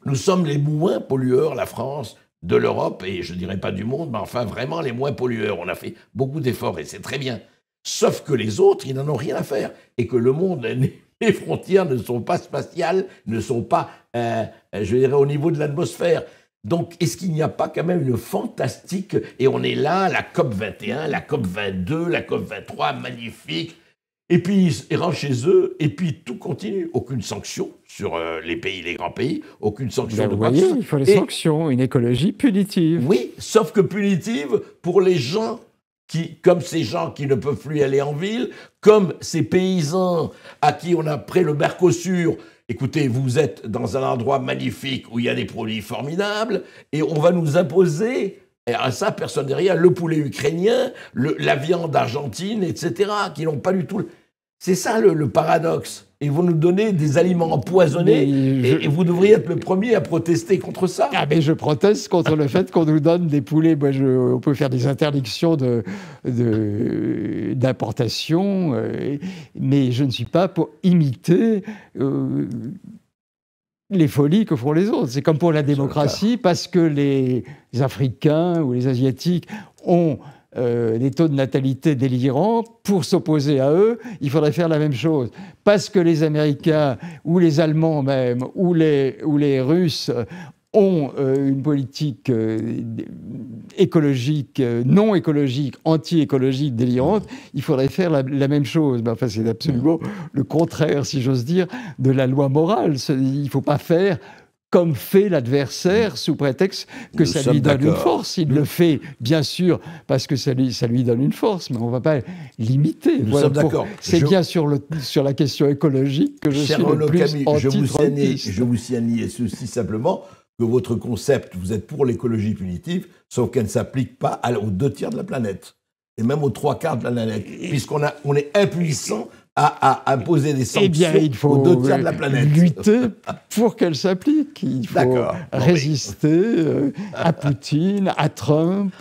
nous sommes les moins pollueurs, la France, de l'Europe, et je ne dirais pas du monde, mais enfin vraiment les moins pollueurs. On a fait beaucoup d'efforts et c'est très bien. Sauf que les autres, ils n'en ont rien à faire. Et que le monde, les frontières ne sont pas spatiales, ne sont pas, je dirais, au niveau de l'atmosphère. Donc, est-ce qu'il n'y a pas quand même une fantastique, et on est là, la COP 21, la COP 22, la COP 23, magnifique, et puis ils rentrent chez eux, et puis tout continue. Aucune sanction sur les pays, les grands pays, aucune sanction de quoi que ce soit. Il faut les sanctions, une écologie punitive. Oui, sauf que punitive pour les gens comme ces gens qui ne peuvent plus aller en ville, comme ces paysans à qui on a pris le Mercosur. Écoutez, vous êtes dans un endroit magnifique où il y a des produits formidables, et on va nous imposer... Et à ça, personne derrière, le poulet ukrainien, la viande argentine, etc., qui n'ont pas du tout... C'est ça le paradoxe. Ils vont nous donner des aliments empoisonnés et vous devriez être le premier à protester contre ça. Ah, mais je proteste contre le fait qu'on nous donne des poulets. Moi, on peut faire des interdictions d'importation, mais je ne suis pas pour imiter... les folies que font les autres. C'est comme pour la démocratie, parce que les Africains ou les Asiatiques ont des taux de natalité délirants, pour s'opposer à eux, il faudrait faire la même chose. Parce que les Américains, ou les Allemands même, ou les Russes ont une politique écologique, non écologique, anti-écologique délirante, il faudrait faire la même chose. Mais enfin, c'est absolument le contraire, si j'ose dire, de la loi morale. Il ne faut pas faire comme fait l'adversaire sous prétexte que ça lui donne une force. Il le fait, bien sûr, parce que ça lui donne une force, mais on ne va pas l'imiter. Nous sommes d'accord. C'est bien sur la question écologique que je suis le plus anti-trumpiste. Je vous signale ceci simplement, que votre concept, vous êtes pour l'écologie punitive, sauf qu'elle ne s'applique pas aux 2 tiers de la planète, et même aux 3/4 de la planète, puisqu'on est impuissant à imposer des sanctions aux 2 tiers de la planète. Lutter pour qu'elle s'applique. Il faut résister à Poutine, à Trump,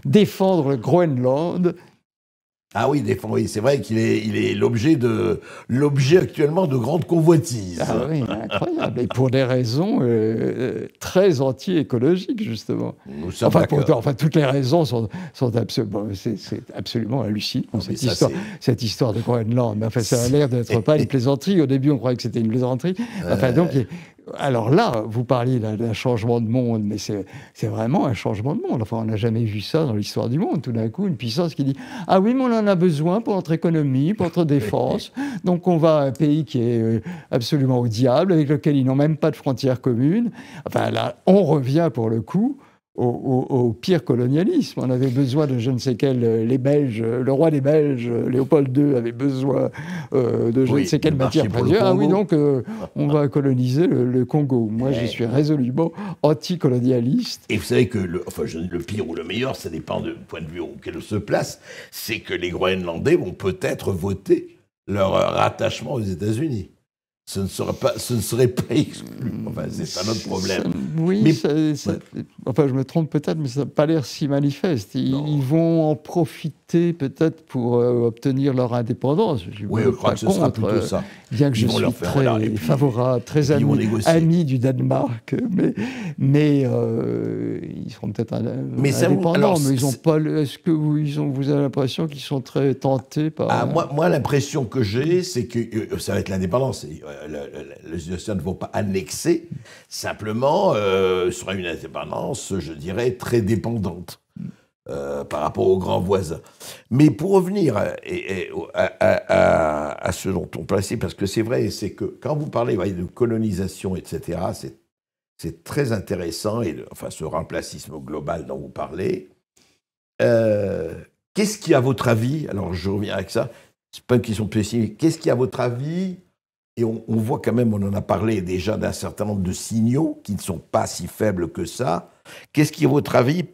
défendre le Groenland. Ah oui, c'est vrai qu'il est l'objet actuellement de grandes convoitises. Ah oui, incroyable. Et pour des raisons très anti-écologiques, justement. Nous sommes d'accord. Toutes les raisons sont absolument... C'est absolument hallucinant, cette histoire de Groenland. Mais enfin, ça a l'air d'être pas une plaisanterie. Au début, on croyait que c'était une plaisanterie. Enfin, donc... Alors là, vous parliez d'un changement de monde, mais c'est vraiment un changement de monde. Enfin, on n'a jamais vu ça dans l'histoire du monde. Tout d'un coup, une puissance qui dit « Ah oui, mais on en a besoin pour notre économie, pour notre défense. Donc on va à un pays qui est absolument au diable, avec lequel ils n'ont même pas de frontières communes. » Enfin là, on revient pour le coup au pire colonialisme. On avait besoin de je ne sais quel... Les Belges, le roi des Belges, Léopold II, avait besoin de je ne sais quelle matière première. Ah oui, donc on va coloniser le Congo. Moi, je suis résolument anticolonialiste. Et vous savez que le pire ou le meilleur, ça dépend du point de vue auquel on se place, c'est que les Groenlandais vont peut-être voter leur rattachement aux États-Unis. Ce ne serait pas exclu. Enfin, c'est un autre problème. Enfin, je me trompe peut-être, mais ça n'a pas l'air si manifeste. Ils vont en profiter peut-être pour obtenir leur indépendance. Je crois que ce sera plutôt ça. Bien que je suis très favorable, très ami du Danemark, mais ils seront peut-être indépendants. Mais ils n'ont pas. Est-ce que vous avez l'impression qu'ils sont très tentés par... Moi, l'impression que j'ai, c'est que ça va être l'indépendance. Les États ne vont pas annexer, simplement, ce sera une indépendance, je dirais, très dépendante par rapport aux grands voisins. Mais pour revenir à ce dont on parlait, parce que c'est vrai, c'est que quand vous parlez de colonisation, etc., c'est très intéressant, ce remplacisme global dont vous parlez. Qu'est-ce qui, à votre avis, alors je reviens avec ça, c'est pas une question pessimiste, qu'est-ce qui, à votre avis, et on voit quand même, on en a parlé déjà d'un certain nombre de signaux qui ne sont pas si faibles que ça. Qu'est-ce qui, à votre avis,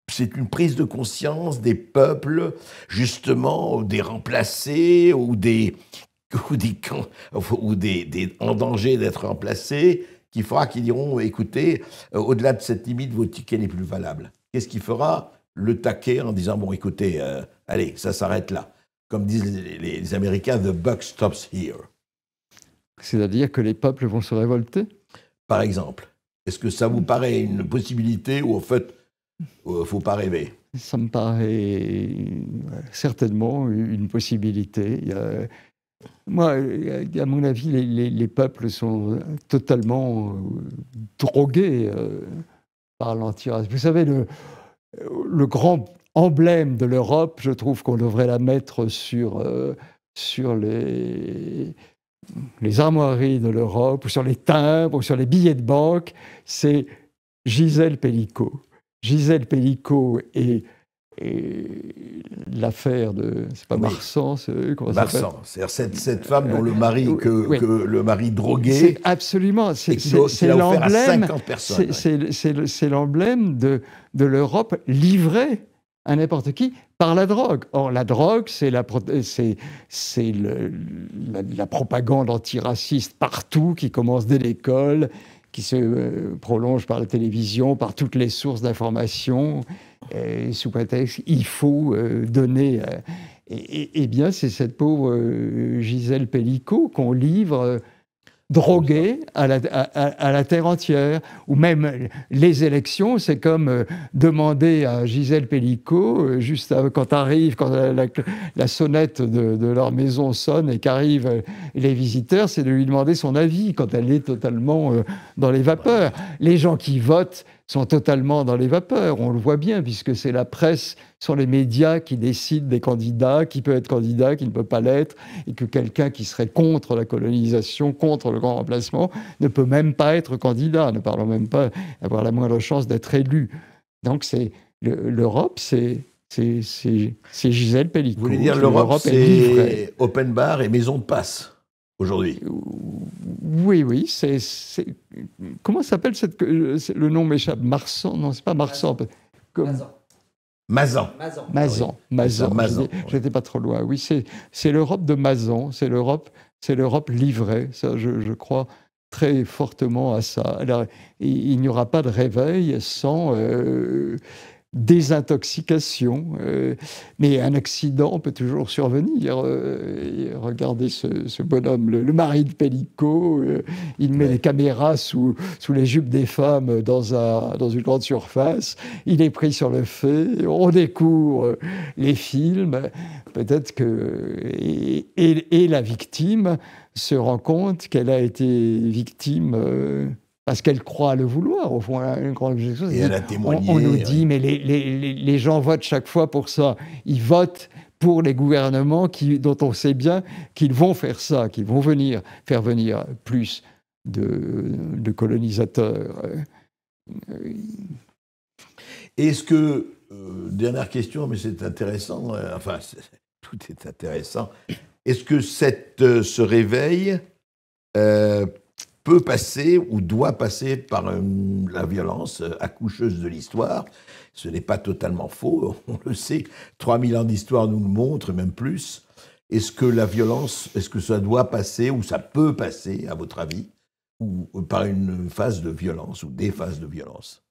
c'est une prise de conscience des peuples, justement, des remplacés ou des en danger d'être remplacés, qui fera qu'ils diront, écoutez, au-delà de cette limite, votre ticket n'est plus valable. Qu'est-ce qui fera? Le taquer en disant, bon, écoutez, allez, ça s'arrête là. Comme disent les Américains, the buck stops here. C'est-à-dire que les peuples vont se révolter? Par exemple. Est-ce que ça vous paraît une possibilité ou, en fait, il ne faut pas rêver? Ça me paraît certainement une possibilité. Moi, à mon avis, les peuples sont totalement drogués par l'antiracisme. Vous savez, le grand emblème de l'Europe, je trouve qu'on devrait la mettre sur les armoiries de l'Europe, ou sur les timbres, ou sur les billets de banque, c'est Gisèle Pélicaud. Gisèle Pélicaud et l'affaire de... C'est pas Marsan, Marsan, c'est-à-dire cette femme dont le mari, le mari drogué... C'est absolument, c'est l'emblème, c'est l'emblème de l'Europe livrée à n'importe qui par la drogue. Or, la drogue, c'est la propagande antiraciste partout, qui commence dès l'école, qui se prolonge par la télévision, par toutes les sources d'information, sous prétexte il faut donner. Eh bien, c'est cette pauvre Gisèle Pélicaud qu'on livre droguée à la terre entière. Ou même les élections, c'est comme demander à Gisèle Pélicaud, juste quand la sonnette de leur maison sonne et qu'arrivent les visiteurs, c'est de lui demander son avis quand elle est totalement dans les vapeurs. Les gens qui votent sont totalement dans les vapeurs, on le voit bien, puisque c'est la presse, sont les médias qui décident des candidats, qui peut être candidat, qui ne peut pas l'être, et que quelqu'un qui serait contre la colonisation, contre le grand remplacement, ne peut même pas être candidat, ne parlons même pas avoir la moindre chance d'être élu. Donc l'Europe, c'est Gisèle Pélicaud. Vous voulez dire l'Europe, c'est open bar et maison de passe aujourd'hui? Oui, c'est... Comment s'appelle le nom m'échappe? Marsan? Non, c'est pas Marsan. Mazan. J'étais pas trop loin. Oui, c'est l'Europe de Mazan. C'est l'Europe livrée. Ça, je crois très fortement à ça. Alors, il n'y aura pas de réveil sans désintoxication, mais un accident peut toujours survenir. Regardez ce bonhomme, le mari de Pélicaud, il met les caméras sous les jupes des femmes dans une grande surface, il est pris sur le fait, on découvre les films, peut-être que... Et la victime se rend compte qu'elle a été victime... parce qu'elle croit le vouloir, au fond, une grande objection. Et elle a témoigné. On nous dit, mais les gens votent chaque fois pour ça. Ils votent pour les gouvernements dont on sait bien qu'ils vont faire ça, qu'ils vont faire venir plus de colonisateurs. Est-ce que, dernière question, mais c'est intéressant, tout est intéressant, est-ce que ce réveil peut passer ou doit passer par la violence accoucheuse de l'histoire? Ce n'est pas totalement faux, on le sait. 3000 ans d'histoire nous le montrent, même plus. Est-ce que la violence, est-ce que ça doit passer ou ça peut passer, à votre avis, ou par une phase de violence ou des phases de violence?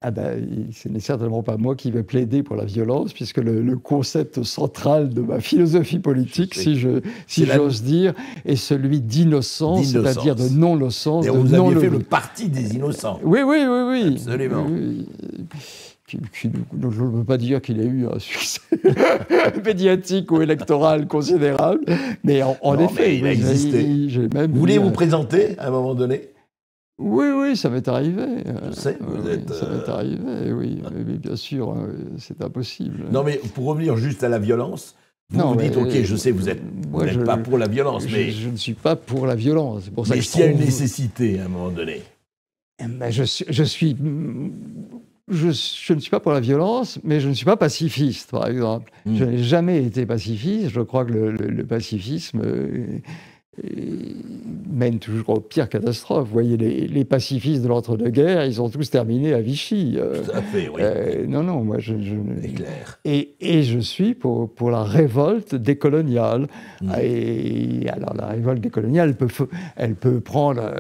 Ce n'est certainement pas moi qui vais plaider pour la violence, puisque le concept central de ma philosophie politique, si j'ose dire, est celui d'innocence, c'est-à-dire de non-nocence. Vous aviez fait le parti des innocents. Oui. Absolument. Je ne veux pas dire qu'il ait eu un succès médiatique ou électoral considérable, mais en effet, il a existé. Vous voulez vous présenter à un moment donné? Oui, ça m'est arrivé. Je sais, ça m'est arrivé, oui. Mais bien sûr, c'est impossible. Non, mais pour revenir juste à la violence, vous dites, OK, je sais, vous n'êtes pas pour la violence, mais... Je ne suis pas pour la violence. Pour ça mais s'il y a une nécessité à un moment donné. Je ne suis pas pour la violence, mais je ne suis pas pacifiste, par exemple. Je n'ai jamais été pacifiste. Je crois que le pacifisme mène toujours aux pires catastrophes. Vous voyez, les pacifistes de l'entre-deux-guerres, ils ont tous terminé à Vichy. Tout à fait, oui. Non, moi, c'est clair. Et je suis pour la révolte décoloniale. Et alors, la révolte décoloniale, elle peut prendre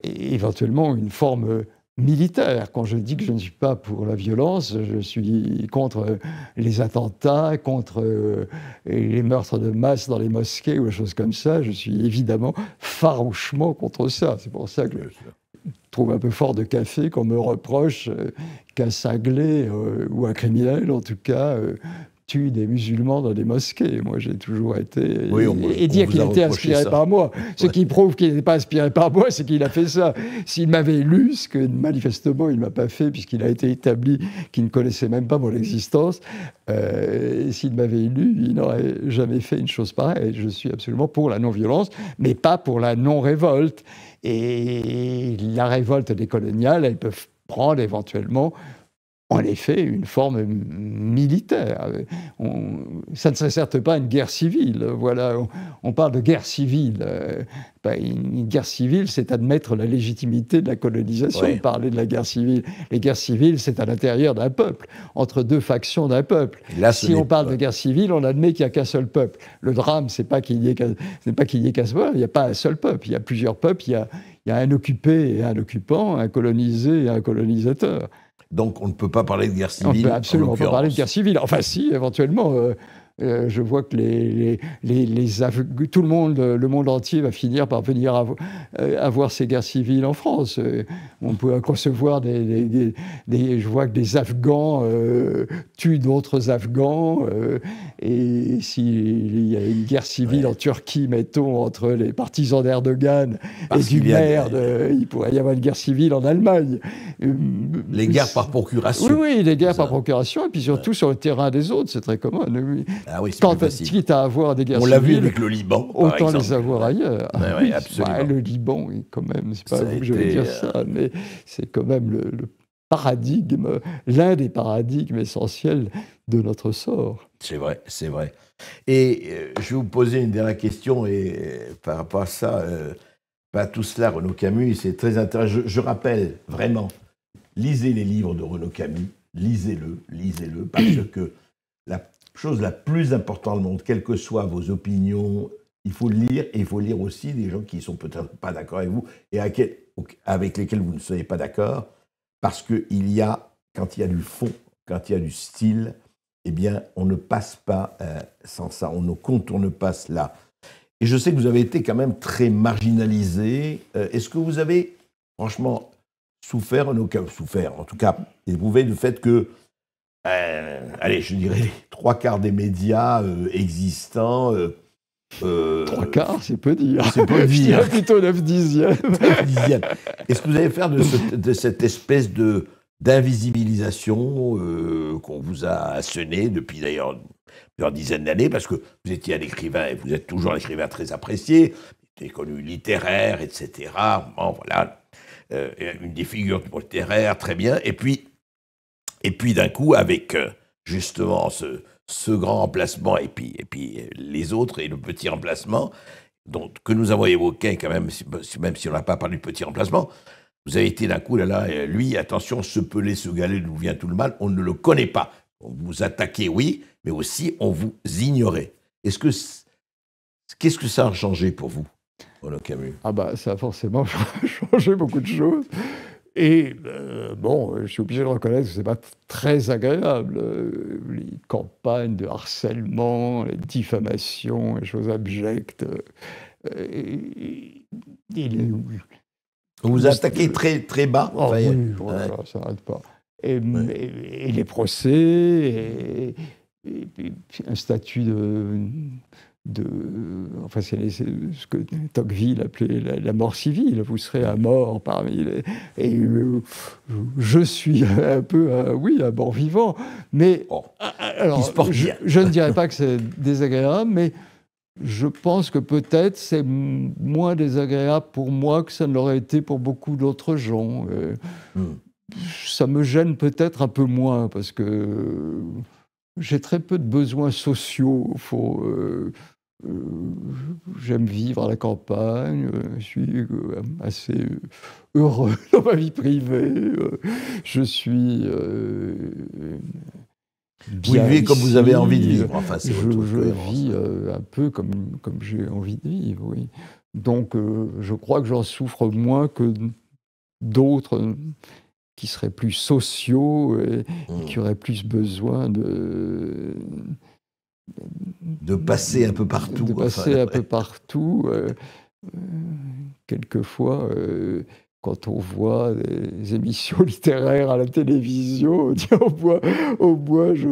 éventuellement une forme militaire. Quand je dis que je ne suis pas pour la violence, je suis contre les attentats, contre les meurtres de masse dans les mosquées ou des choses comme ça. Je suis évidemment farouchement contre ça. C'est pour ça que je trouve un peu fort de café qu'on me reproche qu'un cinglé ou un criminel, en tout cas, tue des musulmans dans des mosquées. Moi, j'ai toujours été... et dire qu'il était inspiré par moi. Ce qui prouve qu'il n'était pas inspiré par moi, c'est qu'il a fait ça. S'il m'avait lu, ce que manifestement il ne m'a pas fait, puisqu'il a été établi qu'il ne connaissait même pas mon existence, s'il m'avait lu, il n'aurait jamais fait une chose pareille. Je suis absolument pour la non-violence, mais pas pour la non-révolte. Et la révolte décoloniale, elle peut prendre éventuellement... en effet, une forme militaire. Ça ne serait certes pas une guerre civile. Voilà, on parle de guerre civile. Une guerre civile, c'est admettre la légitimité de la colonisation. Oui. Parler de la guerre civile. Les guerres civiles, c'est à l'intérieur d'un peuple, entre deux factions d'un peuple. Là, si on parle de guerre civile, on admet qu'il n'y a qu'un seul peuple. Le drame, c'est pas qu'il y ait qu'un seul. Il n'y a pas un seul peuple. Il y a plusieurs peuples. Il y a un occupé et un occupant, un colonisé et un colonisateur. Donc, on ne peut pas parler de guerre civile. On ne peut absolument pas parler de guerre civile. Enfin, si, éventuellement. Je vois que tout le monde entier va finir par venir avoir ces guerres civiles en France. On peut concevoir je vois que des Afghans tuent d'autres Afghans. Et s'il y a une guerre civile en Turquie, mettons, entre les partisans d'Erdogan et du maire, il pourrait y avoir une guerre civile en Allemagne. Les guerres par procuration. Oui, les guerres par procuration, et puis surtout sur le terrain des autres, c'est très commun. Oui. Ah oui, c'est quand quitte à avoir des guerres civiles, on l'a vu avec le Liban, autant les avoir ailleurs. Oui, absolument. Le Liban, oui, quand même, c'est pas vous que je vais dire ça, mais c'est quand même le paradigme, l'un des paradigmes essentiels de notre sort. C'est vrai, c'est vrai. Et je vais vous poser une dernière question, et par rapport à ça, pas tout cela, Renaud Camus, c'est très intéressant. Je rappelle vraiment, lisez les livres de Renaud Camus, lisez-le, parce que la chose la plus importante dans le monde, quelles que soient vos opinions, il faut lire, et il faut lire aussi des gens qui ne sont peut-être pas d'accord avec vous, et avec lesquels vous ne soyez pas d'accord, parce qu'il y a, quand il y a du fond, quand il y a du style, eh bien, on ne passe pas sans ça, on ne contourne pas cela. Et je sais que vous avez été quand même très marginalisé. Est-ce que vous avez, franchement, souffert, en tout cas, éprouvé le fait que, allez, je dirais, les 3/4 des médias existants... 3/4, c'est peu dire. C'est peu dire. Je dirais plutôt 9/10. Est-ce que vous allez faire de cette espèce d'invisibilisation qu'on vous a asséné depuis d'ailleurs plusieurs dizaines d'années, parce que vous étiez un écrivain, et vous êtes toujours un écrivain très apprécié, des connu littéraire, etc. Bon, voilà, une des figures littéraires, très bien. Et puis d'un coup, avec justement ce grand remplacement, et puis les autres, et le petit remplacement, que nous avons évoqué quand même, même si on n'a pas parlé du petit remplacement, vous avez été d'un coup, lui, attention, ce pelé, ce galet, d'où vient tout le mal, on ne le connaît pas. On vous attaquait, oui, mais aussi on vous ignorait. Qu'est-ce que ça a changé pour vous, Renaud Camus? Ah bah, ça a forcément changé beaucoup de choses. Et bon, je suis obligé de reconnaître que ce n'est pas très agréable. Les campagnes de harcèlement, les diffamations, les choses abjectes. On vous a attaqué très, très bas. Oh, oui, voilà, ça n'arrête pas. Et les procès, et un statut enfin, c'est ce que Tocqueville appelait la mort civile. Vous serez à mort parmi les... Et je suis un peu, un mort vivant. Mais alors, je ne dirais pas que c'est désagréable, mais je pense que peut-être c'est moins désagréable pour moi que ça ne l'aurait été pour beaucoup d'autres gens. Ça me gêne peut-être un peu moins, parce que j'ai très peu de besoins sociaux. j'aime vivre à la campagne, je suis assez heureux dans ma vie privée, je suis Vous bien vivez comme vous ici, avez envie de vivre, enfin, c'est votre je cohérence. vis un peu comme j'ai envie de vivre, oui. Donc, je crois que j'en souffre moins que d'autres qui seraient plus sociaux et qui auraient plus besoin De passer un peu partout. De passer un peu partout. Quelquefois, quand on voit des émissions littéraires à la télévision, on dit au bois, je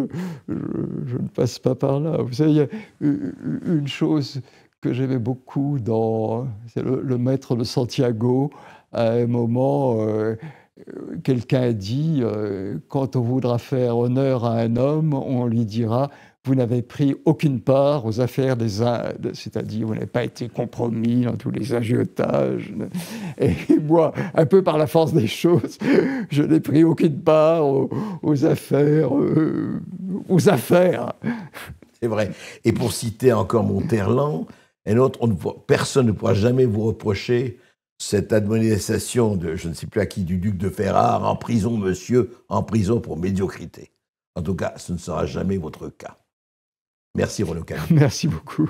ne passe pas par là. Vous savez, il y a une chose que j'aimais beaucoup c'est le maître de Santiago. À un moment, quelqu'un a dit, quand on voudra faire honneur à un homme, on lui dira: vous n'avez pris aucune part aux affaires des Indes, c'est-à-dire vous n'avez pas été compromis dans tous les agiotages. Et moi, un peu par la force des choses, je n'ai pris aucune part aux affaires. C'est vrai. Et pour citer encore Monterland, personne ne pourra jamais vous reprocher cette admonisation de, je ne sais plus à qui, du duc de Ferrare: en prison, monsieur, en prison pour médiocrité. En tout cas, ce ne sera jamais votre cas. Merci, Renaud Camus. Merci beaucoup.